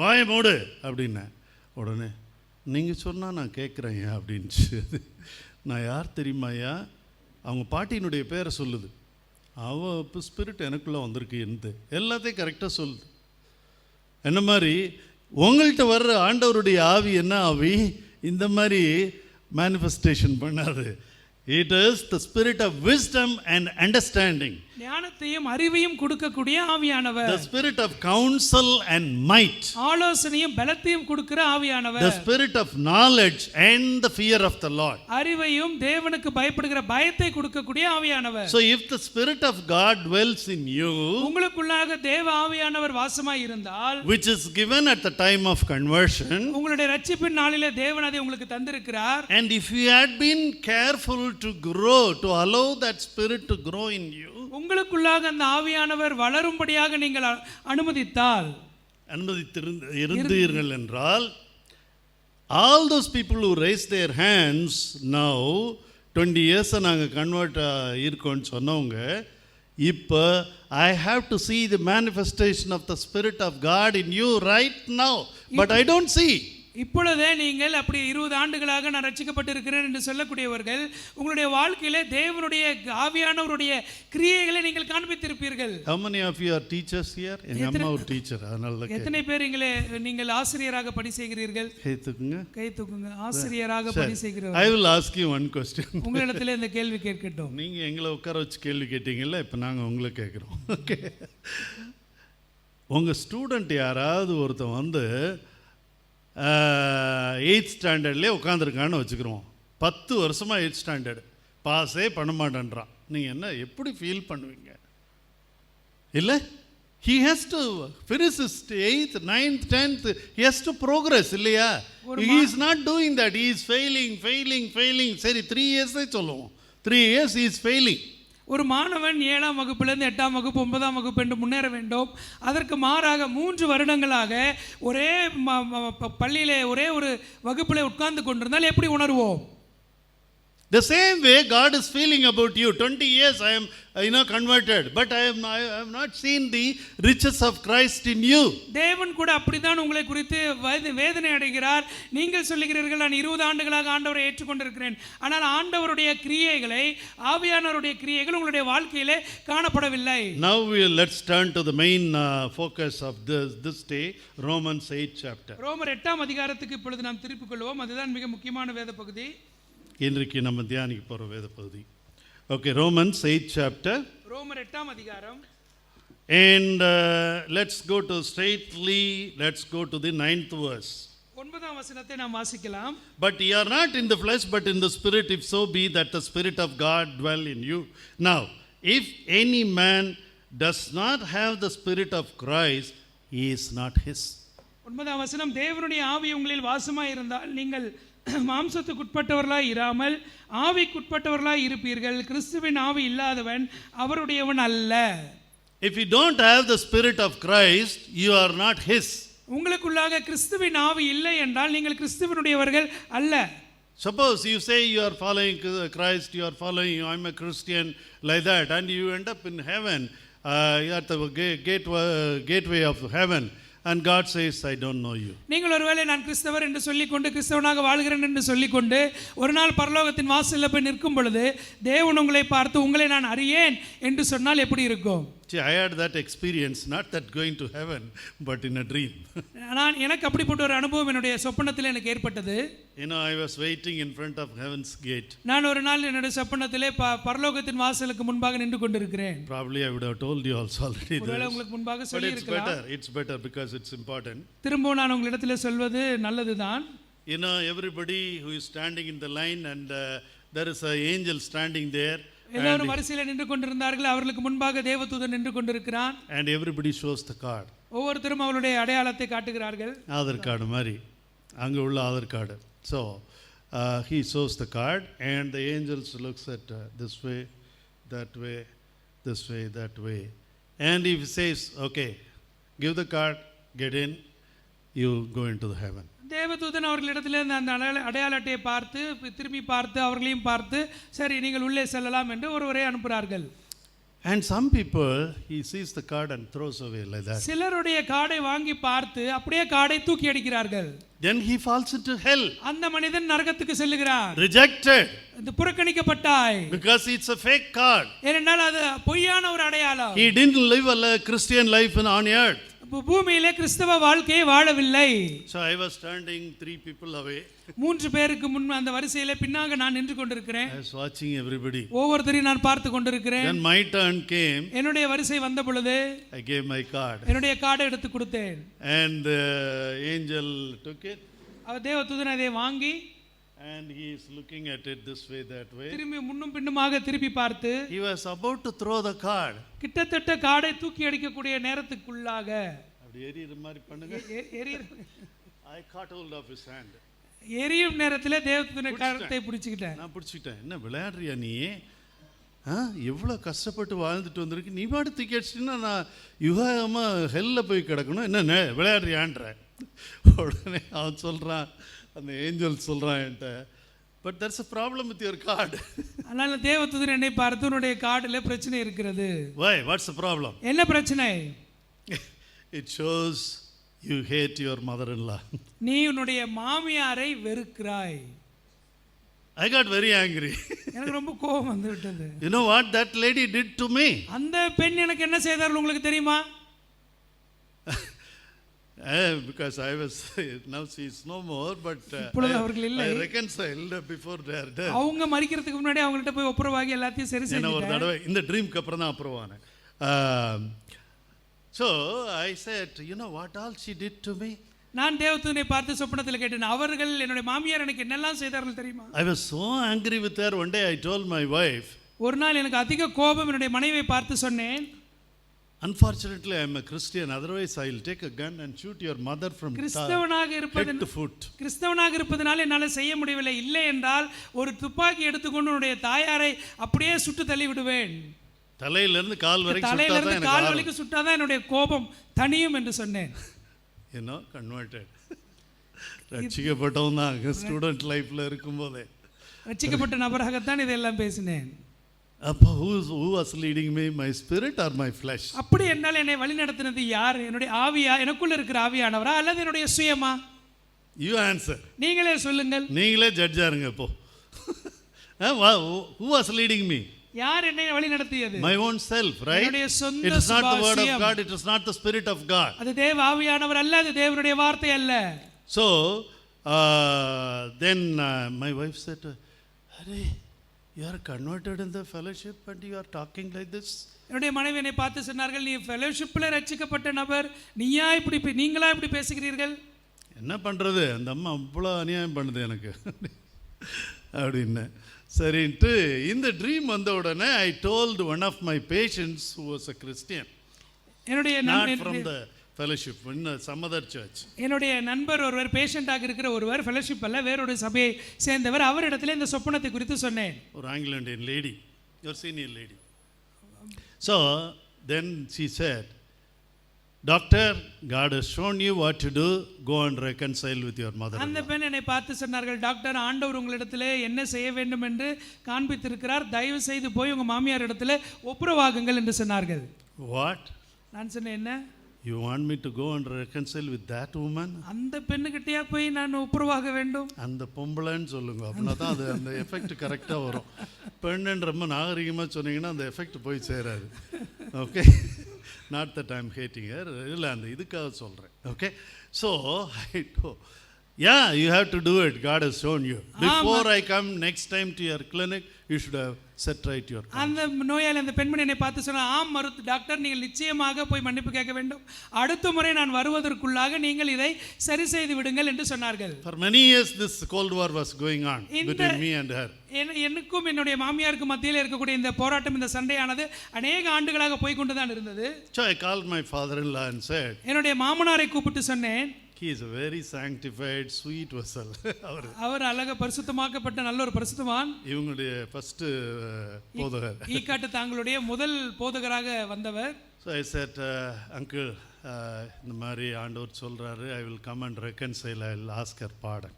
A: வாய மூடு அப்படின்னேன். உடனே நீங்கள் சொன்னால் நான் கேட்குறேன் அப்படின்ச்சு. நான் யார் தெரியுமாயா? அவங்க பாட்டியினுடைய பேரை சொல்லுது. அவள் இப்போ ஸ்பிரிட் எனக்குள்ளே வந்திருக்கு இருந்து எல்லாத்தையும் கரெக்டாக சொல்லுது. என்ன மாதிரி உங்கள்கிட்ட வர்ற ஆண்டவருடைய ஆவி என்ன ஆவி? இந்த மாதிரி மேனிஃபெஸ்டேஷன் பண்ணாது. It is the spirit of wisdom and understanding.
B: ஞானத்தையும் அறிவையும் கொடுக்கக்கூடிய ஆவியானவர்.
A: The spirit of counsel and might.
B: ஆலோசனையும் பலத்தையும் கொடுக்கிற ஆவியானவர்.
A: The spirit of knowledge and the fear of the Lord.
B: அறிவையும் தேவனுக்கு பயப்படுகிற பயத்தை கொடுக்கக்கூடிய ஆவியானவர்.
A: So if the spirit of God dwells in you,
B: உங்களுக்குள்ளாக தேவ ஆவியானவர் வாசமாய் இருந்தால்,
A: which is given at the time of conversion,
B: உங்களுடைய ரட்சிப்பின் நாளிலே தேவன் அதை உங்களுக்கு தந்திருக்கிறார்.
A: and if you had been careful to grow, to allow that spirit to grow in you,
B: உங்களுக்குள்ளாக அந்த ஆவியானவர் வளரும்படியாக நீங்கள்
A: இருந்தீர்கள் என்றால், all those people who raise their hands now 20 years நாங்கள் கன்வெர்ட் இருக்கோன்னு சொன்னவங்க, இப்போ I have to see the manifestation of the spirit of God in you right now, but I don't see.
B: இப்பொழுதே நீங்கள் அப்படி 20 ஆண்டுகளாக நான் ரட்சிக்கப்பட்டிருக்கிறேன் என்று சொல்லக்கூடியவர்கள், உங்களுடைய வாழ்க்கையிலே தேவனுடைய ஆவியானவருடைய கிரியைகளை நீங்கள் காண்பித்திருப்பீர்கள்.
A: How many of you are teachers here? எங்க அம்மா ஒரு டீச்சர், அதனால
B: எத்தனை பேர் நீங்கள் ஆசிரியராக பணி செய்கிறீர்கள்? கை தூக்குங்க. ஆசிரியராக பணி செய்கிறவர்கள்.
A: I will ask you one question.
B: உங்களிடத்திலே இந்த கேள்வி கேட்கட்டும்.
A: நீங்க எங்களை உட்கார வச்சு கேள்வி கேட்டீங்கல்ல, இப்போ நாங்கள் உங்களை கேட்குறோம். ஓகே, உங்கள் ஸ்டூடெண்ட் யாராவது ஒருத்தன் வந்து 8th ஸ்டாண்டர்ட்லேயே உட்காந்துருக்கான்னு வச்சுக்கிறோம். 10 வருஷமாக 8th ஸ்டாண்டர்டு பாஸே பண்ண மாட்டேன்றான். நீங்கள் என்ன எப்படி ஃபீல் பண்ணுவீங்க? இல்லை, he has to finish his 8th, 9th, 10th, he has to progress இல்லையா? He is not doing that. He is failing. சரி, 3 years சொல்லுவோம். 3 years he is failing.
B: ஒரு மாணவன் 7ஆம் வகுப்பிலிருந்து 8ஆம் வகுப்பு 9ஆம் வகுப்பு என்று முன்னேற வேண்டும். அதற்கு மாறாக 3 வருடங்களாக ஒரே பள்ளியிலே ஒரே ஒரு வகுப்பிலே உட்கார்ந்து கொண்டிருந்தால் எப்படி உணர்வோம்?
A: The same way God is feeling about you. 20 years I am converted, but I have not seen the riches of Christ in you.
B: தேவன் கூட அப்படிதான் உங்களை குறித்து வேதனை அடைகிறார். நீங்கள் சொல்லுகிறீர்கள், நான் 20 ஆண்டுகளாக ஆண்டவரை ஏற்றுக்கொண்டிருக்கிறேன், ஆனால் ஆண்டவருடைய கிரியைகளை, ஆவியானவருடைய கிரியைகள் உங்களுடைய வாழ்க்கையிலே காணப்படவில்லை.
A: Now let's turn to the main focus of this day, Romans 8 chapter.
B: ரோமர் 8ஆம் அதிகாரத்துக்கு இப்பொழுது நாம் திருப்பிக் கொள்வோம். அதுதான் மிக முக்கியமான வேத பகுதி.
A: இன்றைக்கு நம்ம தியானிக்க போகிற வேத பகுதி. Okay, Romans 8 chapter.
B: ரோமர் 8ஆம் அதிகாரம்.
A: And let's go to the 9th verse.
B: 9ஆம் வசனத்தை நாம் வாசிக்கலாம்.
A: But ye are not in the flesh, but in the spirit, if so be that the spirit of God dwell in you. Now, if any man does not have the spirit of Christ, he is not his.
B: 9ஆம் வசனம், தேவனுடைய ஆவி உங்களில் வாசமாய் இருந்தால் நீங்கள் மாம்சத்துக்குட்பட்டவர்களாய் இராமல் ஆவிக்குட்பட்டவர்களாய் இருப்பீர்கள். கிறிஸ்துவின் ஆவி இல்லாதவன் அவருடையவன் அல்ல.
A: If you don't have the spirit of Christ, you are not his.
B: உங்களுக்குள்ளாக கிறிஸ்துவின் ஆவி இல்லை என்றால் நீங்கள் கிறிஸ்துவினுடையவர்கள் அல்ல.
A: Suppose you say you are following Christ, you are following, I'm a Christian, like that, and you end up in heaven, at the gateway of heaven. And God says, I don't know you.
B: நீங்கள் ஒருவேளை நான் கிறிஸ்தவர் என்று சொல்லிக்கொண்டு கிறிஸ்தவனாக வாழ்கிறேன் என்று சொல்லிக்கொண்டு ஒரு நாள் பரலோகத்தின் வாசலில் போய் நிற்கும் பொழுது தேவன் உங்களை பார்த்து உங்களை நான் அறியேன் என்று சொன்னால் எப்படி இருக்கும்?
A: See, I had that experience, not that going to heaven, but in a dream.
B: நான் எனக்கு அப்படிப்பட்ட ஒரு அனுபவம் என்னுடைய சொப்பனத்தில் எனக்கு ஏற்பட்டது.
A: I was waiting in front of heaven's gate.
B: நான் ஒரு நாள் என்னுடைய சொப்பனத்திலே பரலோகத்தின் வாசலுக்கு முன்பாக நின்று கொண்டிருக்கிறேன்.
A: Probably I would have told you also already.
B: ஒருவேளை உங்களுக்கு முன்பாக சொல்லி இருக்கலாம்.
A: It's better because it's important.
B: திரும்ப நான் உங்களிடத்திலே சொல்வது நல்லதுதான்.
A: Everybody who is standing in the line, and there is an angel standing there.
B: எல்லாரும் வரிசையில் நின்று கொண்டிருந்தார்கள். அவர்களுக்கு முன்பாக தேவதூதன் நின்று கொண்டிருக்கிறான்.
A: And everybody shows the card.
B: ஒவ்வொருத்தரும் அவருடைய அடையாளத்தை காட்டுகிறார்கள்.
A: ஆதார் கார்டு மாதிரி அங்கே உள்ள Aadhaar card. So he shows the card, and the angels looks at this way, that way, this way, that way, and he says, okay, give the card, get in, you go into the heaven.
B: தேவதூதன் அவர்களிடத்தில் அந்த அடையாள அட்டையை பார்த்து திரும்பி பார்த்து அவர்களையும் பார்த்து சரி நீங்கள் உள்ளே செல்லலாம் என்று ஒருவரை அனுப்புகிறார்கள்.
A: And some people, he sees the card and throws away like that.
B: சிலருடைய கார்டை வாங்கி பார்த்து அப்படியே கார்டை தூக்கி அடிக்கிறார்கள்.
A: Then he falls into hell.
B: அந்த மனிதன் நரகத்துக்கு செல்லுகிறார்.
A: Rejected.
B: அது புறக்கணிக்கப்பட்டாய்.
A: Because it's a fake card.
B: ஏனென்றால் அது பொய்யான ஒரு அடையாளம்.
A: He didn't live a Christian life on earth.
B: பூமியிலே கிறிஸ்தவ வாழ்க்கையை வாழவில்லை.
A: So I was standing 3 people away.
B: 3 பேருக்கு முன் அந்த வரிசையிலே பின்னாக நான் நின்று கொண்டிருக்கிறேன்.
A: I was watching everybody.
B: ஒவ்வொருத்தரையும் நான் பார்த்து கொண்டிருக்கிறேன்.
A: Then my turn came.
B: என்னுடைய வரிசை வந்த பொழுது
A: I gave my card.
B: என்னுடைய கார்டை எடுத்து கொடுத்தேன்.
A: And the angel took it.
B: அவர் தேவதூதன் அதை வாங்கி
A: and he is looking at it this way, that way.
B: திரும்பி முன்னும் பின்னுமாக திருப்பி பார்த்து
A: He was about to throw the card.
B: கிட்டத்தட்ட கார்டை தூக்கி அடிக்கக்கூடிய நேரத்துக்குள்ளாக
A: அப்படி எரியற மாதிரி பண்ணுங்க. I caught hold of his hand.
B: எரியும் நேரத்திலே தேவதூதனை கரத்தை பிடிச்சிட்டேன்.
A: நான் பிடிச்சிட்டேன். என்ன விளையாடுறியா நீ? எவ்வளோ கஷ்டப்பட்டு வாழ்ந்துட்டு வந்திருக்கு, நீ பாட்டு தூக்கி அடிச்சிட்டின்னா நான் யுகமாக ஹெல்ல போய் கிடக்கணும், என்ன விளையாடுறியான்ற. உடனே அவன் சொல்கிறான், அந்த ஏஞ்சல் சொல்கிறான் என்கிட்ட, but that's a problem with your card.
B: அதனால தேவதூதன் என்னை பார்த்து உன்னுடைய கார்டில் பிரச்சனை இருக்கிறது.
A: Why? What's the problem?
B: என்ன பிரச்சனை?
A: It shows you hate your mother-in-law.
B: நீ உன்னுடைய மாமியாரை வெறுக்கிறாய்.
A: I got very angry.
B: எனக்கு ரொம்ப கோபம் வந்து விட்டது.
A: You know what that lady did to me?
B: அந்த பெண் எனக்கு என்ன செய்தார்கள் உங்களுக்கு தெரியுமா?
A: Because I was, now she is no more, but I reconciled before they are dead.
B: அவங்க மரிக்கிறதுக்கு முன்னாடி அவங்கள்ட்ட போய் ஒப்புரவாகி எல்லாத்தையும் சரி செஞ்சுட்டேன்.
A: ஒரு தடவை இந்த ட்ரீம்க்கு அப்புறம் தான் அப்புறவானேன். So I said, you know what all she did to me?
B: நான் தேவதூதனை பார்த்து சொப்பனத்தில் கேட்டேன், அவர்கள் என்னுடைய மாமியார் எனக்கு என்னெல்லாம் செய்தார்கள் தெரியுமா?
A: I was so angry with her. One day I told my wife,
B: ஒரு நாள் எனக்கு அதிக கோபம் என்னுடைய மனைவியை பார்த்து சொன்னேன்,
A: unfortunately I am a Christian, otherwise I will take a gun and shoot your mother from head to foot.
B: கிறிஸ்தவனாக இருப்பதனால என்னால் செய்ய முடியவில்லை, இல்லை என்றால் ஒரு துப்பாக்கி எடுத்துக்கொண்டு உன்னுடைய தாயாரை அப்படியே சுட்டு தள்ளி விடுவேன்.
A: தலையிலிருந்து கால்
B: வரைக்கும் சுட்டாதான் என்னுடைய கோபம் தனியும் என்று சொன்னேன்.
A: You know, converted. ரட்சிக்கப்பட்டவன் தான் ஸ்டூடெண்ட் லைஃப்ல இருக்கும்போதே.
B: ரட்சிக்கப்பட்ட நபராகத்தான் இதெல்லாம் பேசினேன்.
A: அப்போ who was leading me, my spirit or my flesh?
B: அப்படி என்றால் என்னை வழி நடத்தினது யார்? என்னுடைய ஆவியா, எனக்குள்ள இருக்கிற ஆவியானவரா அல்லது என்னுடைய சுயமா?
A: You answer.
B: நீங்களே சொல்லுங்கள்.
A: நீங்களே ஜட்ஜா இருங்க இப்போ. Who was leading me?
B: யார் என்னை வழி நடத்தியது?
A: My own self, right?
B: என்னுடைய சொந்த
A: It is not the word of God, it is not the spirit of God.
B: அது தேவ ஆவியானவர் அல்ல, அது தேவனுடைய வார்த்தை அல்ல.
A: So then my wife said, "Arey, you are converted in the fellowship and you are talking like this."
B: என்னுடைய மனைவி என்னை பார்த்து சொன்னார்கள், நீ ஃபெலோஷிப்பில் ரட்சிக்கப்பட்ட நபர், நீங்களா இப்படி பேசுகிறீர்கள்?
A: என்ன பண்றது, அந்த அம்மா அவ்வளோ அநியாயம் பண்ணுது எனக்கு அப்படின்னு. சரின்ட்டு இந்த ட்ரீம் வந்த உடனே I told one of my patients who was a Christian, not from the fellowship, in some other church.
B: என்னுடைய நண்பர் ஒருவர், பேஷண்டாக இருக்கிற ஒருவர், ஃபெலோஷிப் அல்ல வேறொரு சபையை சேர்ந்தவர், அவரிடத்துல இந்த சொப்பனத்தை குறித்து சொன்னேன்.
A: ஒரு Anglo Indian lady, your senior lady. So then she said, "Doctor, God has shown you what to do, go and reconcile with your mother."
B: அந்த பெண் என்னை பார்த்து சொன்னார்கள், டாக்டர், ஆண்டவர் உங்களிடத்திலே என்ன செய்ய வேண்டும் என்று காண்பித்திருக்கிறார், தயவு செய்து போய் உங்க மாமியார் இடத்துல ஒப்புரவாகுங்கள் என்று சொன்னார்கள்.
A: What?
B: நான் சொன்னேன், என்ன?
A: You want me to go and reconcile with that woman?
B: அந்த பெண்ணுகிட்டயா போய் நான் ஒப்புரவாக வேண்டும்?
A: அந்த பொம்பளைன்னு சொல்லுங்க, அப்படின்னா தான் அது அந்த எஃபெக்ட் கரெக்டாக வரும். பெண்ணுன்னு ரொம்ப நாகரிகமாக சொன்னீங்கன்னா அந்த எஃபெக்ட் போய் சேராது. Okay, not that I'm hating her, இல்லை அந்த இதுக்காக சொல்கிறேன். Okay, so I know, yeah, you have to do it. God has shown you. Before I come next time to your clinic, you should have set right your conscience.
B: அந்த நோயாளி, அந்த பெண்மணி என்னை பார்த்து சொன்னார், ஆம் டாக்டர், நீங்கள் நிச்சயமாக போய் மன்னிப்பு கேட்க வேண்டும், அடுத்த முறை நான் வருவதற்குள்ளாக நீங்கள் இதை சரி செய்து விடுங்கள் என்று சொன்னார்கள்.
A: For many years this cold war was going on between me and her.
B: எனக்கும் என்னுடைய மாமியாருக்கு மத்தியில் இருக்கக்கூடிய இந்த போராட்டம், இந்த சண்டையானது அநேக ஆண்டுகளாக போய் கொண்டுதான் இருந்தது.
A: So I called my father-in-law and said,
B: என்னுடைய மாமனாரை கூப்பிட்டு சொன்னேன்,
A: he is a very sanctified sweet vessel.
B: அவர் அழக பரிசுத்தமாக்கப்பட்ட நல்ல ஒரு பரிசுத்தவான்.
A: இவங்களுடைய ஃபர்ஸ்ட் போதகர்,
B: ஈக்காட்டு தாங்களுடைய முதல் போதகராக வந்தவர்.
A: So I said, uncle, இந்த மாதிரி ஆண்டவர் சொல்றாரு, I will come and reconcile, I will ask her pardon.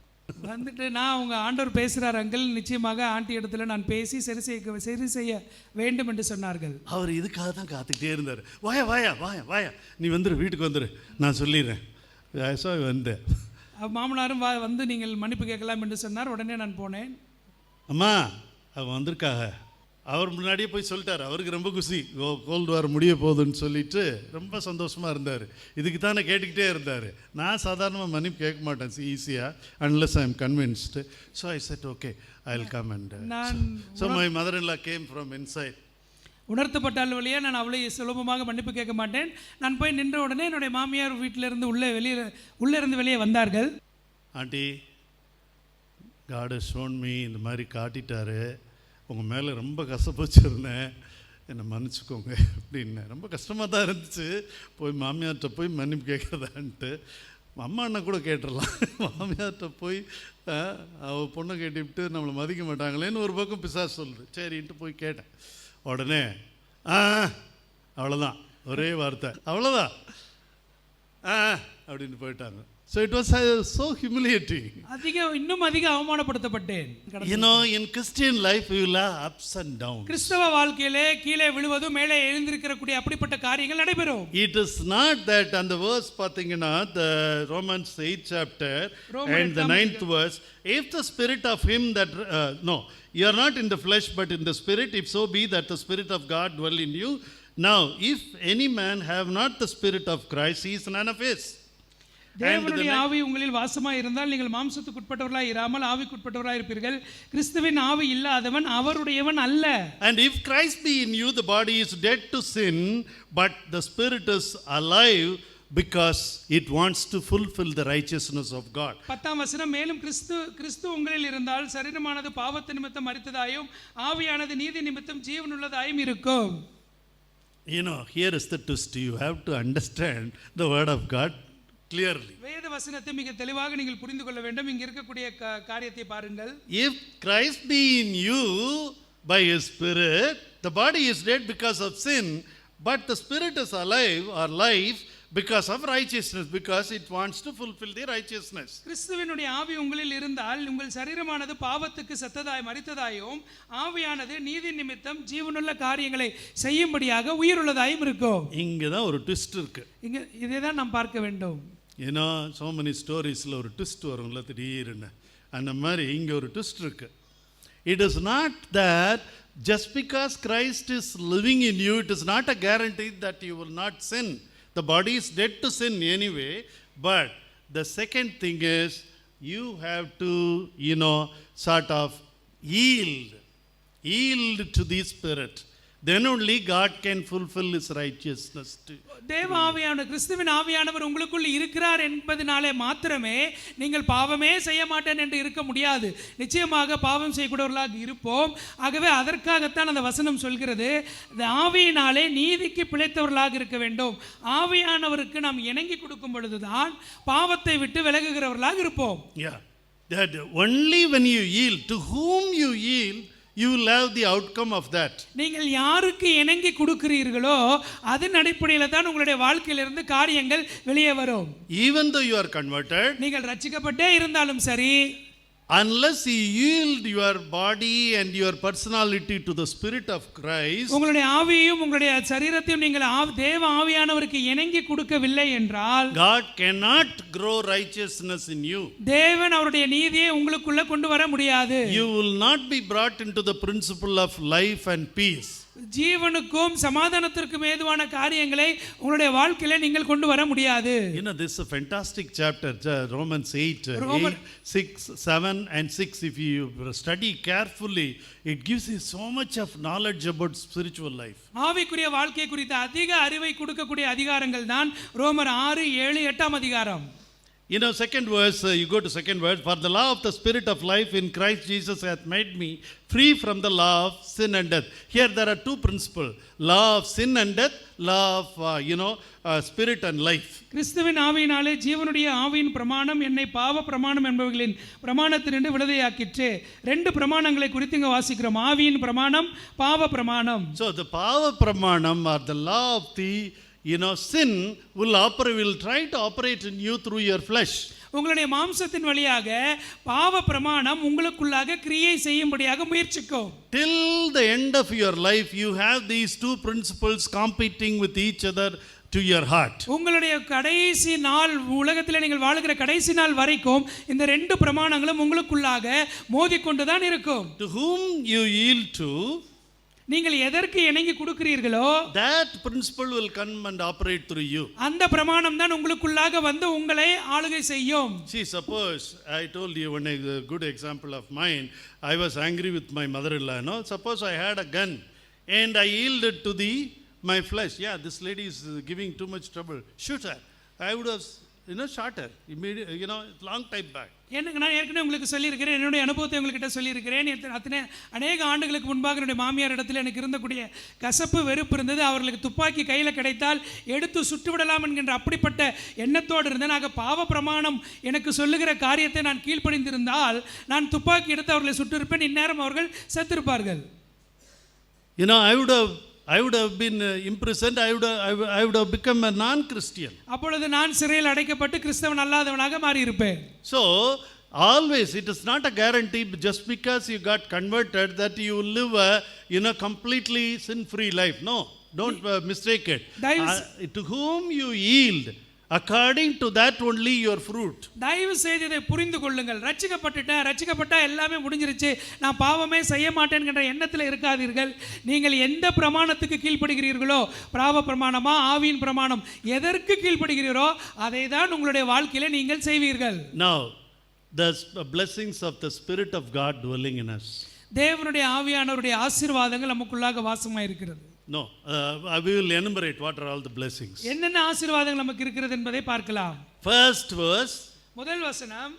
B: வந்துட்டு நான் உங்க ஆண்டவர் பேசுறார் அங்கிள், நிச்சயமாக ஆண்டி இடத்துல நான் பேசி சரி செய்ய வேண்டும் என்று சொன்னார்கள்.
A: அவர் இதுக்காக தான் காத்துக்கிட்டே இருந்தார். வாயா வாயா வாயா வாயா, நீ வந்துரு, வீட்டுக்கு வந்துரு, நான் சொல்லிடுறேன். ஸோ வந்தேன்.
B: மாமனாரும் வந்து நீங்கள் மன்னிப்பு கேட்கலாம் என்று சொன்னார். உடனே நான் போனேன்.
A: அம்மா அவன் வந்திருக்காக, அவர் முன்னாடியே போய் சொல்லிட்டார். அவருக்கு ரொம்ப குஷி, கோல்டு வார் முடிய போகுதுன்னு சொல்லிட்டு ரொம்ப சந்தோஷமாக இருந்தார். இதுக்கு தானே கேட்டுக்கிட்டே இருந்தார். நான் சாதாரணமாக மன்னிப்பு கேட்க மாட்டேன் ஈஸியாக, unless I am convinced. So I said okay, I will come and so my mother in law came from inside.
B: உணர்த்தப்பட்டால் வழியாக நான் அவ்வளோ சுலபமாக மன்னிப்பு கேட்க மாட்டேன். நான் போய் நின்ற உடனே என்னுடைய மாமியார் வீட்டிலிருந்து உள்ளே இருந்து வெளியே வந்தார்கள்.
A: Aunty, God has shown me, இந்த மாதிரி காட்டிட்டாரு, உங்கள் மேலே ரொம்ப கஷ்டப்பட்டு வச்சுருந்தேன், என்னை மன்னிச்சுக்கோங்க அப்படின்னு. ரொம்ப கஷ்டமாக தான் இருந்துச்சு போய் மாமியார்கிட்ட போய் மன்னிப்பு கேட்குறதான்ட்டு. அம்மா அண்ணா கூட கேட்டுடலாம், மாமியார்கிட்ட போய் அவள் பொண்ணை கேட்டுவிட்டு நம்மளை மதிக்க மாட்டாங்களேன்னு ஒரு பக்கம் பிசாசு சொல்லுது. சரின்ட்டு போய் கேட்டேன். உடனே அவ்வளோதான், ஒரே வார்த்தை, அவ்வளோதான் அப்படின்னு போயிட்டாங்க. So it was so humiliating.
B: இன்னும் அதிக அவமானப்படுத்தப்பட்டேன்.
A: You know, in Christian life we will have ups and downs.
B: கிறிஸ்தவ வாழ்க்கையிலே கீழே விழுவதும் மேலே எழுந்திருக்கக்கூடிய அப்படிப்பட்ட காரியங்கள் நடைபெறும்.
A: It is not that on the verse பாத்தீங்கன்னா the Romans 8th chapter and the 9th verse, if the spirit of him that no, you are not in the flesh but in the spirit, if so be that the spirit of God dwell in you. Now if any man have not the spirit of Christ, he is none of his.
B: தேவனுடைய ஆவி உங்களில் வாசமாய் இருந்தால் நீங்கள் மாம்சத்துக்கு உட்பட்டவர்களாய் இராமல் ஆவிக்குட்பட்டவர்களாய் இருப்பீர்கள். கிறிஸ்துவின் ஆவி இல்லாதவன் அவருடையவன் அல்ல.
A: And if Christ be in you, the body is dead to sin, but the spirit is alive because it wants to fulfill the righteousness of God. 10ஆம்
B: வசனம், மேலும் கிறிஸ்து உங்களில் இருந்தால் சரீரமானது பாவத்து நிமித்தம் மரித்ததாயும் ஆவியானது நீதி நிமித்தம் ஜீவனுள்ளதாயும் இருக்கும்.
A: You know, here is the twist. You have to understand the word of God clearly.
B: வேத வசனத்தை மிக தெளிவாக நீங்கள் புரிந்து கொள்ள வேண்டும். இங்க இருக்கக்கூடிய காரியத்தை பாருங்கள்.
A: If Christ be in you by his spirit, the body is dead because of sin, but the spirit is alive or life because of righteousness, because it wants to fulfill the righteousness.
B: கிறிஸ்துவினுடைய ஆவி உங்களில் இருந்தால் உங்கள் சரீரமானது பாவத்துக்கு செத்ததாய் மரித்ததாயும் ஆவியானது நீதி நிமித்தம் ஜீவனுள்ள காரியங்களை செய்யும்படியாக உயிருள்ளதாயும் இருக்கும்.
A: இங்க தான் ஒரு ட்விஸ்ட் இருக்கு.
B: இங்க இதை தான் நாம் பார்க்க வேண்டும்.
A: You know, so many storiesல ஒரு ட்விஸ்ட் வரும்ல திடீர்னு, அந்த மாதிரி இங்க ஒரு ட்விஸ்ட் இருக்கு. It is not that just because Christ is living in you, it is not a guarantee that you will not sin. The body is dead to sin anyway, but the second thing is you have to, you know, sort of yield to the Spirit. Then only God can fulfill his righteousness too.
B: தேவ ஆவியான கிறிஸ்துவின் ஆவியானவர் உங்களுக்குள் இருக்கிறார் என்பதனாலே மாத்திரமே நீங்கள் பாவமே செய்ய மாட்டேன் என்று இருக்க முடியாது. நிச்சயமாக பாவம் செய்யக்கூடியவர்களாக இருப்போம். ஆகவே அதற்காகத்தான் அந்த வசனம் சொல்கிறது, இந்த ஆவியினாலே நீதிக்கு பிழைத்தவர்களாக இருக்க வேண்டும். ஆவியானவருக்கு நாம் இணங்கி கொடுக்கும் பொழுதுதான் பாவத்தை விட்டு விலகுகிறவர்களாக இருப்போம்.
A: Yeah, that only when you yield, to whom you yield, you will have the outcome of that.
B: நீங்கள் யாருக்கு இணங்கி கொடுக்கிறீர்களோ அதன் அடிப்படையில் தான் உங்களுடைய வாழ்க்கையிலிருந்து காரியங்கள் வெளியே வரும்.
A: Even though you are converted,
B: நீங்கள் ரட்சிக்கப்பட்டே இருந்தாலும் சரி,
A: unless you yield your body and your personality to the Spirit of Christ,
B: உங்களுடைய ஆவியையும் உங்களுடைய சரீரத்தையும் நீங்கள் தேவ ஆவியானவருக்கு இணங்கி கொடுக்கவில்லை என்றால்
A: God cannot grow righteousness in you.
B: தேவன் அவருடைய நீதியை உங்களுக்குள்ள கொண்டு வர முடியாது.
A: You will not be brought into the principle of life and peace.
B: ஜீவனுக்கும் சமாதானத்திற்கும் ஏதுவான காரியங்களை உங்களுடைய வாழ்க்கையில நீங்கள் கொண்டு வர முடியாது.
A: You know, this is a fantastic chapter, Romans 8, 6, 7 and 6. If you study carefully, it gives you so much of knowledge about spiritual life.
B: ஆவிக்குரிய வாழ்க்கை குறித்த அதிக அறிவை கொடுக்கக்கூடிய அதிகாரங்கள் தான் ரோமர் 6, 7, 8ஆம் அதிகாரம்.
A: You know, second verse, you go to second verse, for the law of the Spirit of life in Christ Jesus hath made me free from the law of sin and death. Here there are two principles, law of sin and death, law of, spirit and life.
B: கிறிஸ்துவின் ஆவியினாலே ஜீவனுடைய ஆவியின் பிரமாணம் என்னை பாவ பிரமாணம் என்பவர்களின் பிரமாணத்தினின்று விடுதலையாக்கிற்று. ரெண்டு பிரமாணங்களை குறித்து இங்க வாசிக்கிறோம், ஆவியின் பிரமாணம், பாவ பிரமாணம்.
A: So the pava pramanam or the law of the sin will try to operate in you through your flesh.
B: உங்களுடைய மாம்சத்தின் வழியாக பாவ பிரமாணம் உங்களுக்குள்ளாக கிரியை செய்யும்படியாக முயற்சிக்கும்.
A: Till the end of your life, you have these two principles competing with each other to your heart.
B: உங்களுடைய கடைசி நாள், உலகத்தில் நீங்கள் வாழுகிற கடைசி நாள் வரைக்கும் இந்த ரெண்டு பிரமாணங்களும் உங்களுக்குள்ளாக மோதிக்கொண்டுதான் இருக்கும்.
A: To whom you yield to,
B: நீங்கள் எதற்கு இணங்கி கொடுக்கிறீர்களோ
A: that principle will come and operate through you.
B: அந்த பிரமாணம் தான் உங்களுக்குள்ளாக வந்து உங்களை ஆளுகை செய்யும்.
A: See, suppose I told you one good example of mine. I was angry with my mother-in-law. No, suppose I had a gun and I yielded to my flesh. Yeah, this lady is giving too much trouble. Shoot her. I would have, shot her immediately. Long time back.
B: எனக்கு நான் ஏற்கனவே உங்களுக்கு சொல்லியிருக்கிறேன், என்னுடைய அனுபவத்தை உங்கள்கிட்ட சொல்லியிருக்கிறேன். அநேக ஆண்டுகளுக்கு முன்பாக என்னுடைய மாமியார் இடத்துல எனக்கு இருந்தக்கூடிய கசப்பு வெறுப்பு இருந்தது. அவர்களுக்கு துப்பாக்கி கையில் கிடைத்தால் எடுத்து சுட்டுவிடலாம் என்கின்ற அப்படிப்பட்ட எண்ணத்தோடு இருந்தேன். ஆக பாவ பிரமாணம் எனக்கு சொல்லுகிற காரியத்தை நான் கீழ்ப்படிந்திருந்தால் நான் துப்பாக்கி எடுத்து அவர்களை சுட்டிருப்பேன். இந்நேரம் அவர்கள் செத்திருப்பார்கள்.
A: I would have been imprisoned. I would have become a non-Christian.
B: அப்பொழுது நான் சிறையில் அடைக்கப்பட்டு கிறிஸ்தவன் அல்லாதவனாக மாறி இருப்பேன்.
A: So always it is not a guarantee just because you got converted that you will live a completely sin-free life. No, don't mistake it. To whom you yield, according to that only your fruit.
B: தயவு செய்து இதை புரிந்து கொள்ளுங்கள். ரட்சிக்கப்பட்டா எல்லாமே முடிஞ்சிருச்சு, நான் பாவமே செய்ய மாட்டேன் என்ற எண்ணத்தில் இருக்காதீர்கள். நீங்கள் எந்த பிரமாணத்துக்கு கீழ்ப்படுகிறீர்களோ, பாவ பிரமாணமா ஆவியின் பிரமாணம், எதற்கு கீழ்ப்படுகிறீரோ அதை தான் உங்களுடைய வாழ்க்கையில நீங்கள் செய்வீர்கள்.
A: Now the blessings of the Spirit of God dwelling in us.
B: தேவனுடைய ஆவியானவருடைய ஆசீர்வாதங்கள் நமக்குள்ளாக வாசமாய் இருக்கிறது.
A: No, we will enumerate what are all the blessings.
B: என்னென்ன ஆசீர்வாதங்கள் நமக்கு இருக்கிறது என்பதை பார்க்கலாம்.
A: First verse,
B: முதல் வசனம்,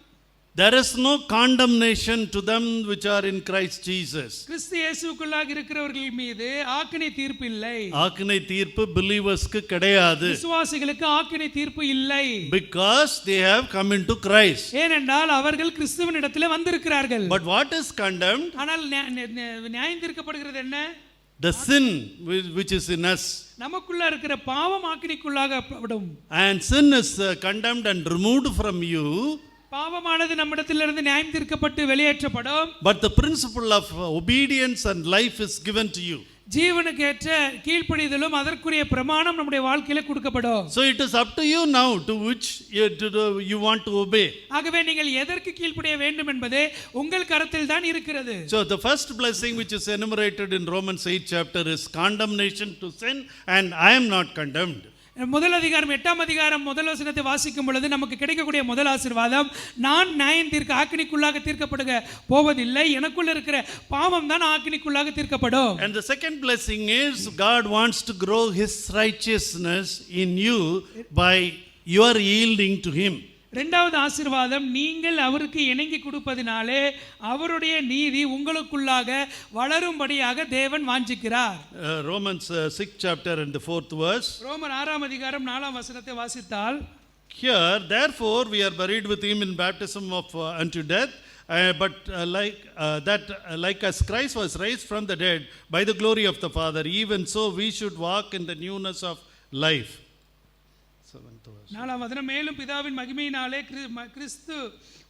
A: there is no condemnation to them which are in Christ Jesus.
B: கிறிஸ்து இயேசுவுக்குள்ளாக இருக்கிறவர்கள் மீது ஆக்கினை தீர்ப்பு இல்லை.
A: ஆக்கினை தீர்ப்பு believers-க்கு கிடையாது.
B: விசுவாசிகளுக்கு ஆக்கினை தீர்ப்பு இல்லை.
A: Because they have come into Christ.
B: ஏனென்றால் அவர்கள் கிறிஸ்துவினிடத்திலே வந்திருக்கிறார்கள்.
A: But what is condemned?
B: ஆனால் நியாயம் தீர்க்கப்படுகிறது என்ன?
A: The sin which is in us.
B: நமக்குள்ள இருக்கிற பாவம் ஆக்கினைக்குள்ளாகப்படும்.
A: And sin is condemned and removed from you.
B: பாவமானது நம்மிடத்திலிருந்து நியாயம் தீர்க்கப்பட்டு வெளியேற்றப்படும்.
A: But the principle of obedience and life is given to you.
B: ஜீவனுக்கேற்ற கீழ்ப்படிதலும் அதற்குரிய பிரமாணம் நம்முடைய வாழ்க்கையில கொடுக்கப்படும்.
A: So it is up to you now to which you want to obey.
B: ஆகவே நீங்கள் எதற்கு கீழ்ப்படிய வேண்டும் என்பதே உங்கள் கரத்தில் தான் இருக்கிறது.
A: So the first blessing which is enumerated in Romans 8 chapter is condemnation to sin, and I am not condemned.
B: முதல் அதிகாரம் 8ஆம் அதிகாரம் முதல் வசனத்தை வாசிக்கும் பொழுது நமக்கு கிடைக்கக்கூடிய முதல் ஆசீர்வாதம், நான் நியாயம் தீர்க்க ஆக்கினைக்குள்ளாக தீர்க்கப்படுக போவதில்லை, எனக்குள்ள இருக்கிற பாவம் தான் ஆக்கினைக்குள்ளாக தீர்க்கப்படும்.
A: And the second blessing is God wants to grow his righteousness in you by your yielding to him.
B: இரண்டாவது ஆசீர்வாதம், நீங்கள் அவருக்கு இணங்கி கொடுப்பதினாலே அவருடைய நீதி உங்களுக்குள்ளாக வளரும்படியாக தேவன் வாஞ்சிக்கிறார்.
A: Romans 6 chapter and the 4th verse.
B: ரோமர் 6ஆம் அதிகாரம் 4ஆம் வசனத்தை வாசித்தால்,
A: here therefore we are buried with him in baptism of unto death, but like as Christ was raised from the dead by the glory of the Father, even so we should walk in the newness of life.
B: 4ஆம் வசனம், மேலும் பிதாவின் மகிமையினாலே கிறிஸ்து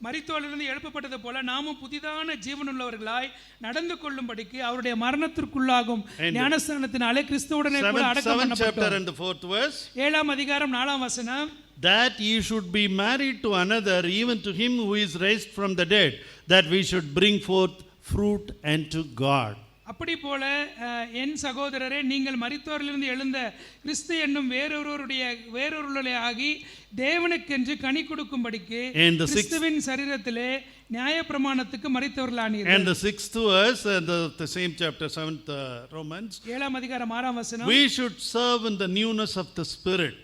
B: மரித்தோரிலிருந்து எழுப்பப்பட்டது போல நாமும் புதிதான ஜீவனுள்ளவர்களாய் நடந்து கொள்ளும்படிக்கு அவருடைய மரணத்திற்குள்ளாகும் ஞானஸ்நானத்தினாலே கிறிஸ்துவுடனே கூட அடக்கம் பண்ணப்பட்டோம். 7ஆம் அதிகாரம் 4ஆம் வசனம்,
A: that ye should be married to another, even to him who is raised from the dead, that we should bring forth fruit unto God.
B: அப்படி போல என் சகோதரரே, நீங்கள் மரித்தோரிலிருந்து எழுந்த கிறிஸ்து என்னும் வேறொருவர்களே ஆகி தேவனுக்கென்று கனி கொடுக்கும்படிக்கு கிறிஸ்துவின் சரீரத்திலே நியாயப்பிரமாணத்துக்கு மரித்தவர்களானீர்கள்.
A: And the 6th verse, the same chapter 7th Romans,
B: 7ஆம் அதிகாரம் 6ஆம் வசனம்,
A: we should serve in the newness of the Spirit.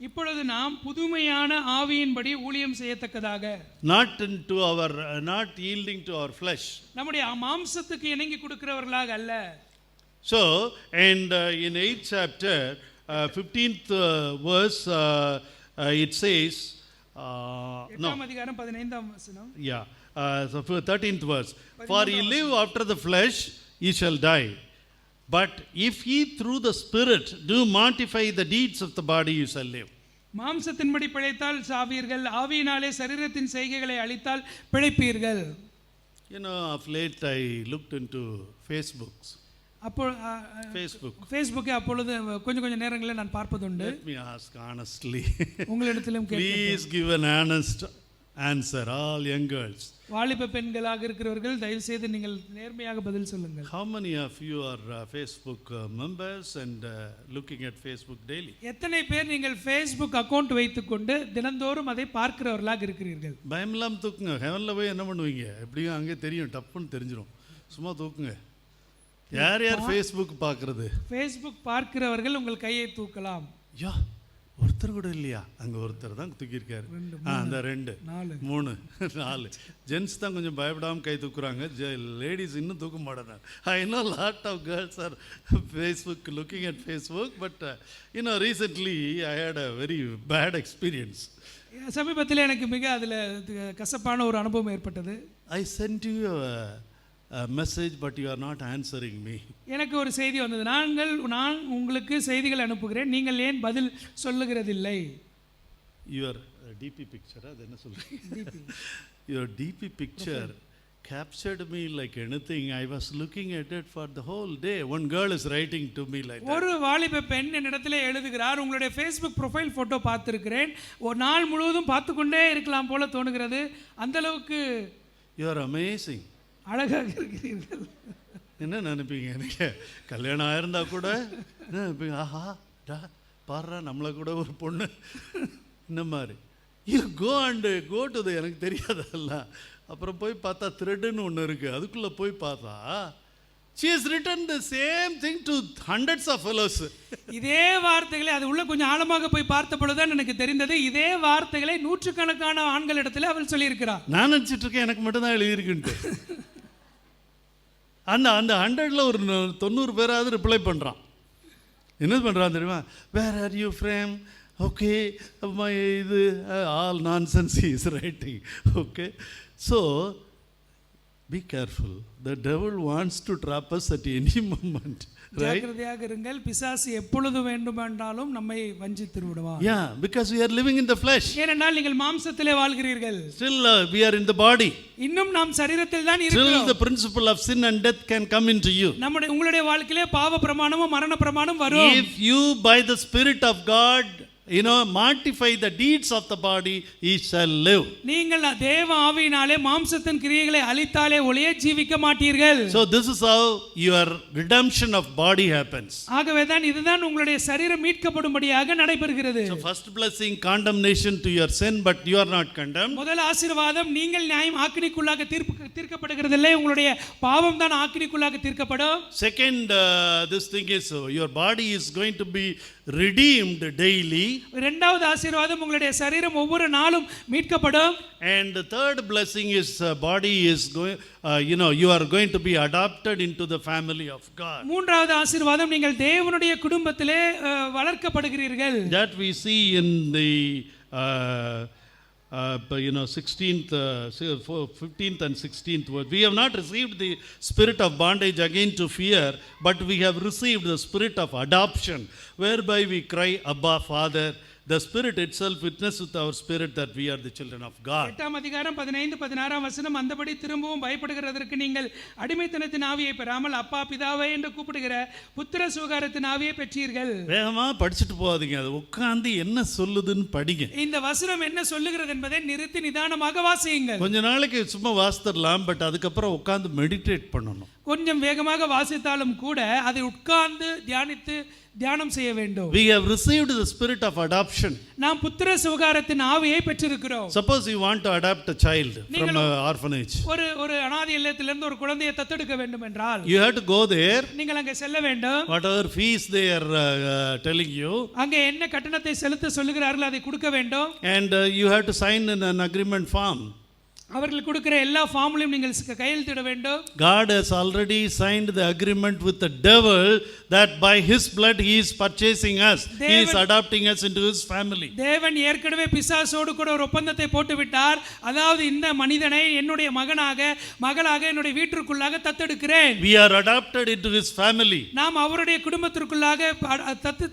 B: இப்பொழுது நாம் புதுமையான ஆவியின்படி ஊழியம் செய்யத்தக்கதாக,
A: not yielding to our flesh,
B: நம்முடைய மாம்சத்துக்கு இணங்கி கொடுக்கிறவர்களாக அல்ல.
A: So and in 8th chapter 15th verse it says
B: 8ஆம் அதிகாரம் 15ஆம் வசனம்,
A: so 13th verse, for ye live after the flesh, ye shall die. But if ye through the Spirit do mortify the deeds of the body, you shall live.
B: மாம்சத்தின்படி பிழைத்தால் சாவீர்கள், ஆவியினாலே சரீரத்தின் செய்கைகளை அழித்தால் பிழைப்பீர்கள்.
A: You know, of late I looked into Facebooks.
B: அப்போ ஃபேஸ்புக்கை அப்பொழுது கொஞ்சம் நேரங்களில் நான் பார்ப்பதுண்டு.
A: Let me ask honestly.
B: உங்களிடத்திலும்
A: Please give an honest answer, all young girls.
B: வாலிப பெண்களாக இருக்கிறவர்கள் தயவு செய்து நீங்கள் நேர்மையாக பதில் சொல்லுங்கள்.
A: How many of you are Facebook members and looking at Facebook daily?
B: எத்தனை பேர் நீங்கள் ஃபேஸ்புக் அக்கவுண்ட் வைத்துக்கொண்டு தினந்தோறும் அதை பார்க்கிறவர்களாக இருக்கிறீர்கள்?
A: பயமெல்லாம் தூக்குங்க. ஹெவனில் போய் என்ன பண்ணுவீங்க? எப்படியும் அங்கே தெரியும், டப்புன்னு தெரிஞ்சிடும். சும்மா தூக்குங்க. யார் யார் ஃபேஸ்புக் பார்க்குறது?
B: ஃபேஸ்புக் பார்க்கிறவர்கள் உங்கள் கையை தூக்கலாம்.
A: யா, ஒருத்தர் கூட இல்லையா? அங்கே ஒருத்தர் தான் தூக்கியிருக்காரு. அந்த 2 3 4 ஜென்ஸ் தான் கொஞ்சம் பயப்படாமல் கை தூக்குறாங்க. லேடிஸ் இன்னும் தூக்க மாட்டாங்க. I know lot of girls are Facebook looking at Facebook, but recently I had a very bad experience.
B: சமீபத்தில் எனக்கு மிக அதில் கசப்பான ஒரு அனுபவம் ஏற்பட்டது.
A: I sent you a message but you are not answering me.
B: எனக்கு ஒரு செய்தி வந்தது. நான் உங்களுக்கு செய்திகள் அனுப்புகிறேன், நீங்கள் ஏன் பதில் சொல்லுகிறதில்லை?
A: Your DP picture, அது என்ன சொல்றீங்க? Your DP picture captured me like anything. I was looking at it for the whole day. One girl is writing to me like that.
B: ஒரு வாலிப பெண் என்னிடத்தில் எழுதுகிறார், உங்களுடைய ஃபேஸ்புக் ப்ரொஃபைல் போட்டோ பார்த்திருக்கிறேன், ஒரு நாள் முழுவதும் பார்த்து கொண்டே இருக்கலாம் போல தோணுகிறது, அந்த அளவுக்கு
A: You are amazing.
B: அழகாக இருக்கிறீர்கள்.
A: என்ன நினைப்பீங்க? எனக்கு கல்யாணம் ஆயிருந்தா கூட நினைப்பீங்க, ஆஹா டா பாடுறா நம்மளை கூட ஒரு பொண்ணு இந்த மாதிரி. யூ கோ டு த எனக்கு தெரியாதல்ல. அப்புறம் போய் பார்த்தா த்ரெட்டுன்னு ஒன்று இருக்குது, அதுக்குள்ளே போய் பார்த்தா she has written the same thing to hundreds of fellows.
B: இதே வார்த்தைகளை அது உள்ள கொஞ்சம் ஆழமாக போய் பார்த்த பொழுதுதான் எனக்கு தெரிந்தது, இதே வார்த்தைகளை நூற்றுக்கணக்கான ஆண்களிடத்தில் அவள் சொல்லியிருக்கிறார். நான்
A: நினச்சிட்டு இருக்கேன் எனக்கு மட்டும்தான் எழுதியிருக்குன்ட்டு. அந்த 100ல் ஒரு 90 பேராவது ரிப்ளை பண்ணுறான். என்ன பண்ணுறான் தெரியுமா? Where are you from? Okay my இது all nonsense is writing. Okay, so be careful. The devil wants to trap us at any moment.
B: ஜாக்கிரதையாக இருங்கள், பிசாசு எப்பொழுது வேண்டுமென்றாலும் நம்மை வஞ்சித்து விடுவான்.
A: Yeah, because we are living in the flesh.
B: ஏனென்றால் நீங்கள் மாம்சத்திலே வாழ்கிறீர்கள்.
A: Still we are in the body.
B: இன்னும் நாம் சரீரத்தில் தான் இருக்கிறோம்.
A: Still the principle of sin and death can come into you.
B: உங்களுடைய வாழ்க்கையிலே பாவ பிரமாணமும் மரண பிரமாணமும் வரும்.
A: If you by the Spirit of God mortify the deeds of the body, he shall live.
B: நீங்கள் தேவ ஆவியினாலே மாம்சத்தின் கிரியைகளை அழித்தாலே ஒளிய ஜீவிக்க மாட்டீர்கள்.
A: So this is how your redemption of body happens.
B: ஆகவே தான் இதுதான் உங்களுடைய சரீரம் மீட்கப்படும்படியாக நடைபெறுகிறது.
A: So first blessing, condemnation to your sin, but you are not condemned.
B: முதல் ஆசீர்வாதம், நீங்கள் நியாயம் ஆக்கினைக்குள்ளாக தீர்க்கப்படுகிறதில்லை, உங்களுடைய பாவம் தான் ஆக்கினைக்குள்ளாக தீர்க்கப்படும்.
A: Second, this thing is your body is going to be redeemed daily.
B: இரண்டாவது ஆசீர்வாதம், உங்களுடைய சரீரம் ஒவ்வொரு நாளும் மீட்கப்படும்.
A: And the third blessing is body is going you are going to be adopted into the family of God.
B: மூன்றாவது ஆசீர்வாதம், நீங்கள் தேவனுடைய குடும்பத்திலே வளர்க்கப்படுகிறீர்கள்.
A: That we see in the 16th 15th and 16th word. We have not received the spirit of bondage again to fear, but we have received the spirit of adoption, whereby we cry, Abba, Father. The Spirit itself witness with our spirit that we are the children of God.
B: 8ஆம் அதிகாரம் 15-16 வசனம், அந்தபடி திரும்பவும் பயப்படுகிறதற்கு நீங்கள் அடிமைத்தனத்தின் ஆவியை பெறாமல் அப்பா பிதாவே என்று கூப்பிடுகிற புத்திர சுகாரத்தின் ஆவியை பெற்றீர்கள்.
A: வேகமா படிச்சுட்டு போகாதீங்க, அது உட்கார்ந்து என்ன சொல்லுதுன்னு படிங்க.
B: இந்த வசனம் என்ன சொல்லுகிறது என்பதை நிறுத்தி நிதானமாக வாசியுங்கள்.
A: கொஞ்ச நாளைக்கு சும்மா வாசித்தரலாம், பட் அதுக்கப்புறம் உட்கார்ந்து மெடிடேட் பண்ணணும்.
B: கொஞ்சம் வேகமாக வாசித்தாலும் கூட அதை உட்கார்ந்து தியானம் செய்ய வேண்டும்.
A: We have received the spirit of adoption.
B: நாம் புத்திர சுகாரத்தின் ஆவியை பெற்றிருக்கிறோம்.
A: Suppose you want to adopt a child from an orphanage.
B: ஒரு அனாதை இல்லத்திலிருந்து ஒரு குழந்தையை தத்தெடுக்க வேண்டும் என்றால்
A: you have to go there.
B: நீங்கள் அங்கே செல்ல வேண்டும்.
A: Whatever fees they are telling you,
B: அங்கே என்ன கட்டணத்தை செலுத்த சொல்லுகிறார்கள் அதை கொடுக்க வேண்டும்.
A: and you have to sign an agreement form.
B: அவர்கள் கொடுக்கிற எல்லா ஃபார்ம்லையும் நீங்கள் கையெழுத்திட வேண்டும்.
A: God has already signed the agreement with the devil that by his blood he is purchasing us. He is adopting us into his family.
B: தேவன் ஏற்கனவே பிசாசோடு கூட ஒரு ஒப்பந்தத்தை போட்டு விட்டார். அதாவது இந்த மனிதனை என்னுடைய மகளாக என்னுடைய வீட்டிற்குள்ளாக தத்தெடுக்கிறேன்.
A: We are adopted into his family.
B: நாம் அவருடைய குடும்பத்திற்குள்ளாக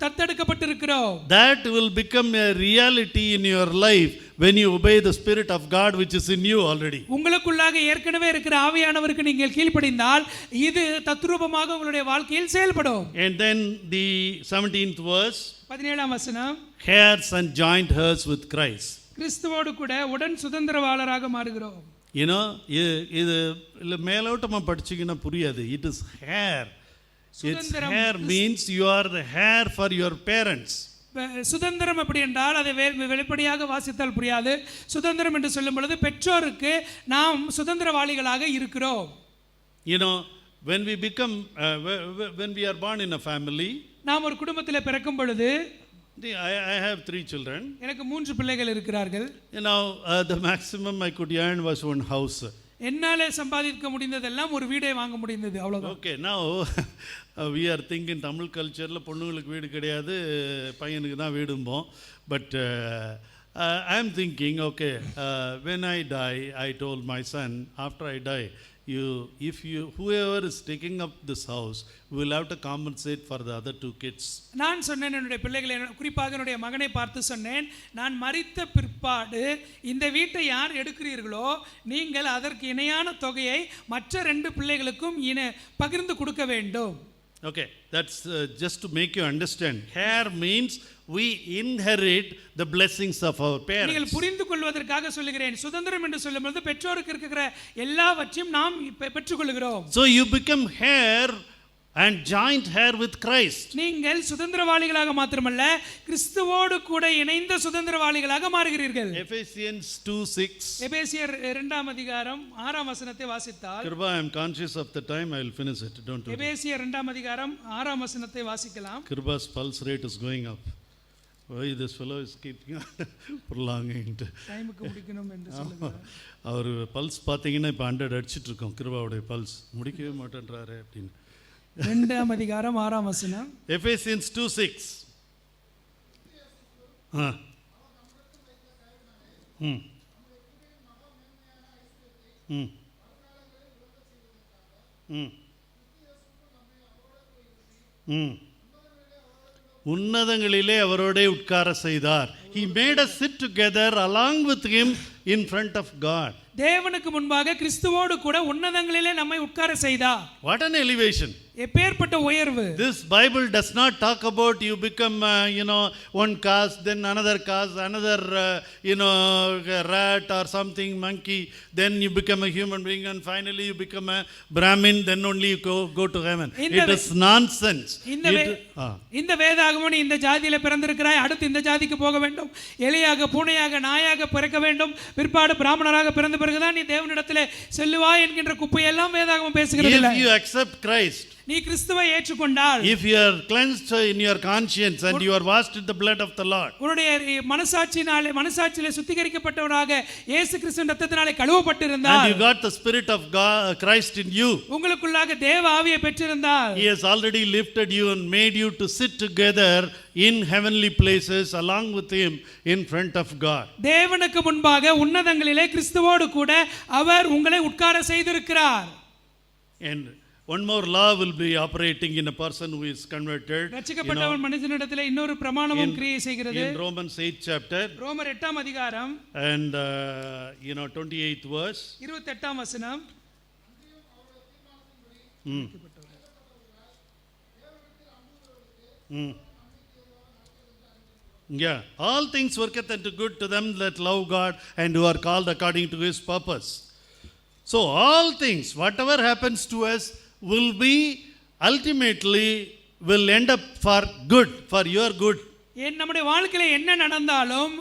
B: தத்தெடுக்கப்பட்டிருக்கிறோம்.
A: That will become a reality in your life when you obey the Spirit of God which is in you already.
B: உங்களுக்குள்ளாக ஏற்கனவே இருக்கிற ஆவியானவருக்கு நீங்கள் கீழ்ப்படிந்தால் இது தத்ரூபமாக உங்களுடைய வாழ்க்கையில் செயல்படும்.
A: And then the 17th verse,
B: 17ஆம் வசனம்,
A: heirs and joint heirs with Christ.
B: கிறிஸ்துவோடு கூட உடன் சுதந்திரவாளராக மாறுகிறோம்.
A: You know, இது மேலோட்டமா படிச்சீங்கன்னா புரியாது. It is heir. It's heir means you are the heir for your parents.
B: சுதந்திரம் அப்படி என்றால் அதை வெளிப்படையாக வாசித்தால் புரியாது. சுதந்திரம் என்று சொல்லும் பொழுது பெற்றோருக்கு நாம் சுதந்திரவாளிகளாக இருக்கிறோம்.
A: You know, when we become when we are born in a family,
B: நாம் ஒரு குடும்பத்தில் பிறக்கும் பொழுது,
A: I have 3 children.
B: எனக்கு 3 பிள்ளைகள் இருக்கிறார்கள்.
A: You know, the maximum I could earn was one house.
B: என்னாலே சம்பாதிக்க முடிந்ததெல்லாம் ஒரு வீடை வாங்க முடிந்தது, அவ்வளவுதான்.
A: Okay, now we are thinking Tamil கல்ச்சரில் பொண்ணுங்களுக்கு வீடு கிடையாது, பையனுக்கு தான் வீடும்போம். But I am thinking, okay, when I die, I told my son, after I die, whoever is taking up this house will have to compensate for the other 2 kids.
B: நான் சொன்னேன் என்னுடைய பிள்ளைகளை, குறிப்பாக என்னுடைய மகனை பார்த்து சொன்னேன், நான் மரித்த பிற்பாடு இந்த வீட்டை யார் எடுக்கிறீர்களோ நீங்கள் அதற்கு இணையான தொகையை மற்ற 2 பிள்ளைகளுக்கும் பகிர்ந்து கொடுக்க வேண்டும்.
A: Okay, that's just to make you understand. Heir means we inherit the blessings of our parents.
B: நீங்கள் புரிந்து கொள்வதற்காக சொல்லுகிறேன். சுதந்திரம் என்று சொல்லும்போது பெற்றோருக்கு இருக்கிற எல்லாவற்றையும் நாம் பெற்றுக்கொள்கிறோம்.
A: So you become heir and joint heir with Christ.
B: நீங்கள் சுதந்திரவாளிகளாக மாத்திரமல்ல கிறிஸ்துவோடு கூட இணைந்த சுதந்திரவாளிகளாக மாறுகிறீர்கள்.
A: Ephesians 2:6.
B: எபேசியர் 2ஆம் அதிகாரம் 6ஆம் வசனத்தை வாசித்தால்,
A: Kripa, I am conscious of the time, I will finish it, don't worry.
B: எபேசியர் 2ஆம் அதிகாரம் 6ஆம் வசனத்தை வாசிக்கலாம்.
A: Kripa's pulse rate is going up. Why this fellow is keeping prolonging to
B: டைமுக்கு முடிக்கணும் என்று சொல்லுகிறார்.
A: அவர் பல்ஸ் பார்த்தீங்கன்னா இப்போ 100 அடிச்சிட்டு இருக்கோம். கிருபாவுடைய பல்ஸ் முடிக்கவே மாட்டேன்றாரு அப்படின்னு.
B: 2ஆம் அதிகாரம் 6ஆம் வசனம்,
A: Ephesians 2:6. உன்னதங்களிலே அவரோடே உட்கார செய்தார். He made us sit together along with him in front of God.
B: தேவனுக்கு முன்பாக கிறிஸ்துவோடு கூட உன்னதங்களிலே நம்மை உட்கார செய்தார்.
A: What an elevation.
B: எப்பேற்பட்ட உயர்வு.
A: This Bible does not talk about you become one caste, then another caste, another rat or something, monkey, then you become a human being and finally you become a Brahmin, then only you go to heaven. It is nonsense.
B: இந்த வேதாகமம் நீ இந்த ஜாதியில பிறந்திருக்கிறாய், அடுத்து இந்த ஜாதிக்கு போக வேண்டும், எலியாக பூனையாக நாயாக பிறக்க வேண்டும், பிற்பாடு பிராமணராக பிறந்த பிறகுதான் நீ தேவனிடத்திலே செல்லுவாய் என்கின்ற குப்பையெல்லாம் வேதாகமம் பேசுகிறது.
A: If you accept Christ,
B: நீ கிறிஸ்துவை ஏற்றுக்கொண்டால்,
A: if you are cleansed in your conscience and you are washed in the blood of the Lord,
B: உன்னுடைய மனசாட்சியிலே சுத்திகரிக்கப்பட்டவராக இயேசு கிறிஸ்துவின் இரத்தத்தினாலே கழுவப்பட்டிருந்தால்,
A: and you got the spirit of God, Christ in you,
B: உங்களுக்குள்ளாக தேவ ஆவியை பெற்றிருந்தால்,
A: He has already lifted you and made you to sit together in heavenly places along with him in front of God.
B: தேவனுக்கு முன்பாக உன்னதங்களிலே கிறிஸ்துவோடு கூட அவர் உங்களை உட்கார செய்திருக்கிறார்.
A: And one more law will be operating in a person who is converted.
B: ரட்சிக்கப்பட்டவன் மனிதனிடத்திலே இன்னொரு பிரமாணமும் கிரியை செய்கிறது.
A: In Romans 8th chapter,
B: ரோமர் 8ஆம் அதிகாரம்
A: and 28th verse,
B: 28ஆம் வசனம்,
A: yeah, all things worketh unto good to them that love God and who are called according to his purpose. So all things, whatever happens to us, will be ultimately will end up for good, for your good.
B: நம்முடைய வாழ்க்கையில என்ன நடந்தாலும்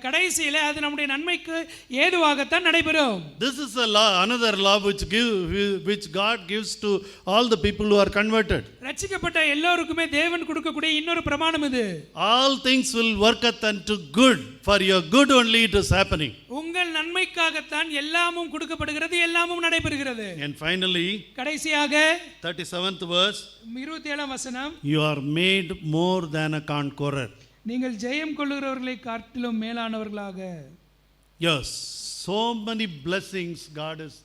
B: கடைசியில அது நம்முடைய நன்மைக்கு ஏதுவாகத்தான் நடைபெறும்.
A: This is a law, another law which God gives to all the people who are converted.
B: ரட்சிக்கப்பட்ட எல்லோருக்குமே தேவன் கொடுக்கக்கூடிய இன்னொரு பிரமாணம் இது.
A: All things will work unto good, for your good only it is happening.
B: உங்க உங்கள் நன்மைக்காகத்தான் எல்லாமும் கொடுக்கப்படுகிறது, எல்லாமும் நடைபெறுகிறது.
A: And finally,
B: கடைசியாக
A: 37th verse,
B: 27ஆம் வசனம்,
A: you are made more than a conqueror.
B: நீங்கள் ஜெயம் கொள்ளுகிறவர்களை காட்டிலும் மேலானவர்களாக.
A: Yes, so many blessings God is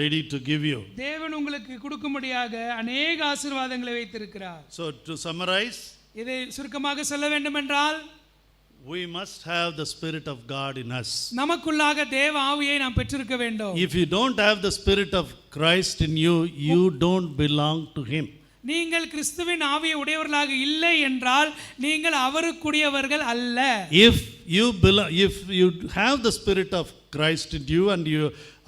A: ready to give you.
B: தேவன் உங்களுக்கு கொடுக்கும்படியாக அநேக ஆசீர்வாதங்களை வைத்திருக்கிறார்.
A: So to summarize,
B: இதை சுருக்கமாக சொல்ல வேண்டுமென்றால்,
A: we must have the Spirit of God in us.
B: நமக்குள்ளாக தேவ ஆவியை நாம் பெற்றிருக்க வேண்டும்.
A: If you don't have the Spirit of Christ in you, you don't belong to Him.
B: நீங்கள் கிறிஸ்துவின் ஆவியை உடையவர்களாக இல்லை என்றால் நீங்கள் அவருக்குரியவர்கள் அல்ல.
A: If you have the Spirit of Christ in you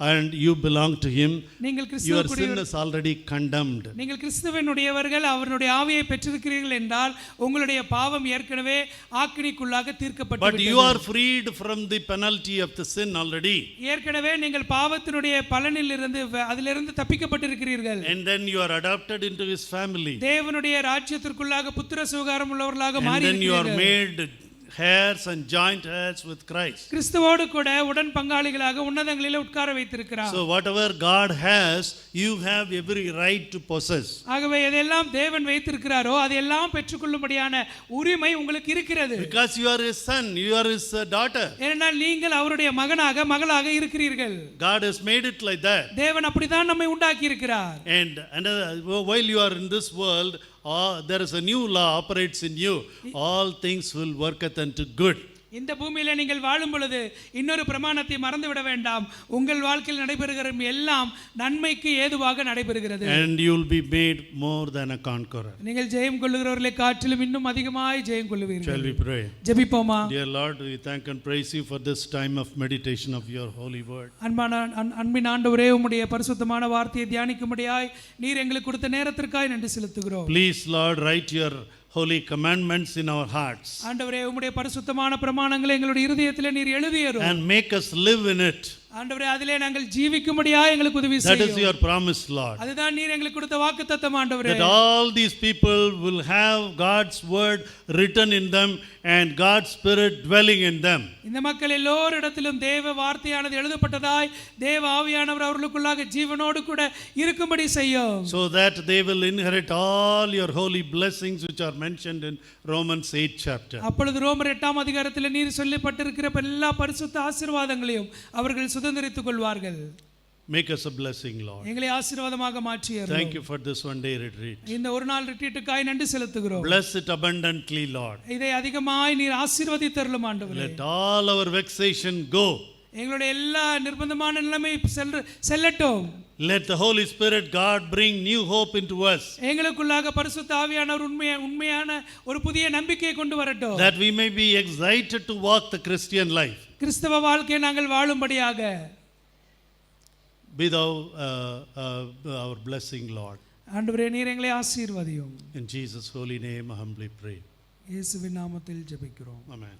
A: and you belong to Him,
B: நீங்கள்
A: your sin
B: கிறிஸ்துவுக்குரிய
A: is already condemned.
B: நீங்கள் கிறிஸ்துவினுடையவர்கள், அவருடைய ஆவியை பெற்றிருக்கிறீர்கள் என்றால் உங்களுடைய பாவம் ஏற்கனவே ஆக்கினிக்குள்ளாக
A: But
B: தீர்க்கப்பட்டு
A: you are freed from the penalty of the sin already.
B: ஏற்கனவே நீங்கள் பாவத்தினுடைய பலனிலிருந்து அதிலிருந்து தப்பிக்கப்பட்டிருக்கிறீர்கள்.
A: And then you are adopted into His family.
B: தேவனுடைய ராஜ்யத்திற்குள்ளாக புத்திர சுகாரம் உள்ளவர்களாக
A: And
B: மாறி
A: then you are
B: இருக்கிறீர்கள்.
A: made heirs and joint heirs with Christ.
B: கிறிஸ்துவோடு கூட உடன் பங்காளிகளாக உன்னதங்களிலே உட்கார வைத்திருக்கிறார்.
A: So whatever God has, you have every right to possess.
B: ஆகவே எதெல்லாம் தேவன் வைத்திருக்கிறாரோ அதையெல்லாம் பெற்றுக்கொள்ளும்படியான உரிமை உங்களுக்கு இருக்கிறது.
A: Because you are His son, you are His daughter.
B: ஏனென்றால் நீங்கள் அவருடைய மகனாக மகளாக இருக்கிறீர்கள்.
A: God has made it like that.
B: தேவன் அப்படித்தான் நம்மை உண்டாக்கி இருக்கிறார்.
A: And while you are in this world, there is a new law operates in you. All things will worketh unto good.
B: இந்த பூமியில நீங்கள் வாழும் பொழுது இன்னொரு பிரமாணத்தை மறந்துவிட வேண்டாம். உங்கள் வாழ்க்கையில் நடைபெறுகிற எல்லாம் நன்மைக்கு ஏதுவாக நடைபெறுகிறது.
A: And you will be made more than a conqueror.
B: நீங்கள் ஜெயம் கொள்ளுகிறவர்களை காட்டிலும் இன்னும் அதிகமாய் ஜெயம் கொள்ளுவீர்கள்.
A: Shall we pray?
B: ஜெபிப்போமா?
A: Dear Lord, we thank and praise you for this time of meditation of your holy word.
B: அன்பின் ஆண்டவரே, உம்முடைய பரிசுத்தமான வார்த்தையை தியானிக்கும்படியாய் நீர் எங்களுக்கு கொடுத்த நேரத்திற்காய் நன்றி செலுத்துகிறோம்.
A: Please, Lord, write your holy commandments in our hearts.
B: ஆண்டவரே, உம்முடைய பரிசுத்தமான பிரமாணங்களை எங்களுடைய இருதயத்திலே நீர் எழுதியரும்.
A: And make us live in it.
B: ஆண்டவரே, அதிலே நாங்கள் ஜீவிக்கும்படியாய் எங்களுக்கு உதவி செய்யும்.
A: That is your promise, Lord.
B: அதுதான் நீர் எங்களுக்கு கொடுத்த வாக்குத்தத்தம் ஆண்டவரே.
A: That all these people will have God's word written in them and God's spirit dwelling in them.
B: இந்த மக்கள் எல்லோரிடத்திலும் தேவ வார்த்தையானது எழுதப்பட்டதாய் தேவ ஆவியானவர் அவர்களுக்குள்ளாக ஜீவனோடு கூட இருக்கும்படி செய்யும்.
A: So that they will inherit all your holy blessings which are mentioned in Romans 8 chapter.
B: அப்பொழுது ரோமர் 8ஆம் அதிகாரத்தில் நீர் சொல்லப்பட்டிருக்கிற எல்லா பரிசுத்த ஆசீர்வாதங்களையும் அவர்கள் சுதந்தரித்துக் கொள்வார்கள்.
A: Make us a blessing, Lord.
B: எங்களை ஆசீர்வாதமாக மாற்றியருளும்.
A: Thank you for this one day retreat.
B: இந்த ஒரு நாள் ரிட்ரீட்டுக்காய் நன்றி செலுத்துகிறோம்.
A: Bless it abundantly, Lord.
B: இதை அதிகமாய் நீர் ஆசீர்வதித்தருளும் ஆண்டவரே.
A: Let all our vexation go.
B: எங்களுடைய எல்லா நிர்பந்தமான நிலைமை செல்லட்டும்.
A: Let the Holy Spirit, God, bring new hope into us.
B: எங்களுக்குள்ளாக பரிசுத்த ஆவியானவர் உண்மையான ஒரு புதிய நம்பிக்கையை கொண்டு வரட்டும்.
A: That we may be excited to walk the Christian life.
B: கிறிஸ்தவ வாழ்க்கையை நாங்கள் வாழும்படியாக
A: Be thou our blessing, Lord.
B: ஆண்டவரே, நீர் எங்களை ஆசீர்வதியும்.
A: In Jesus' holy name I humbly pray.
B: இயேசுவின் நாமத்தில் ஜெபிக்கிறோம்.
A: Amen.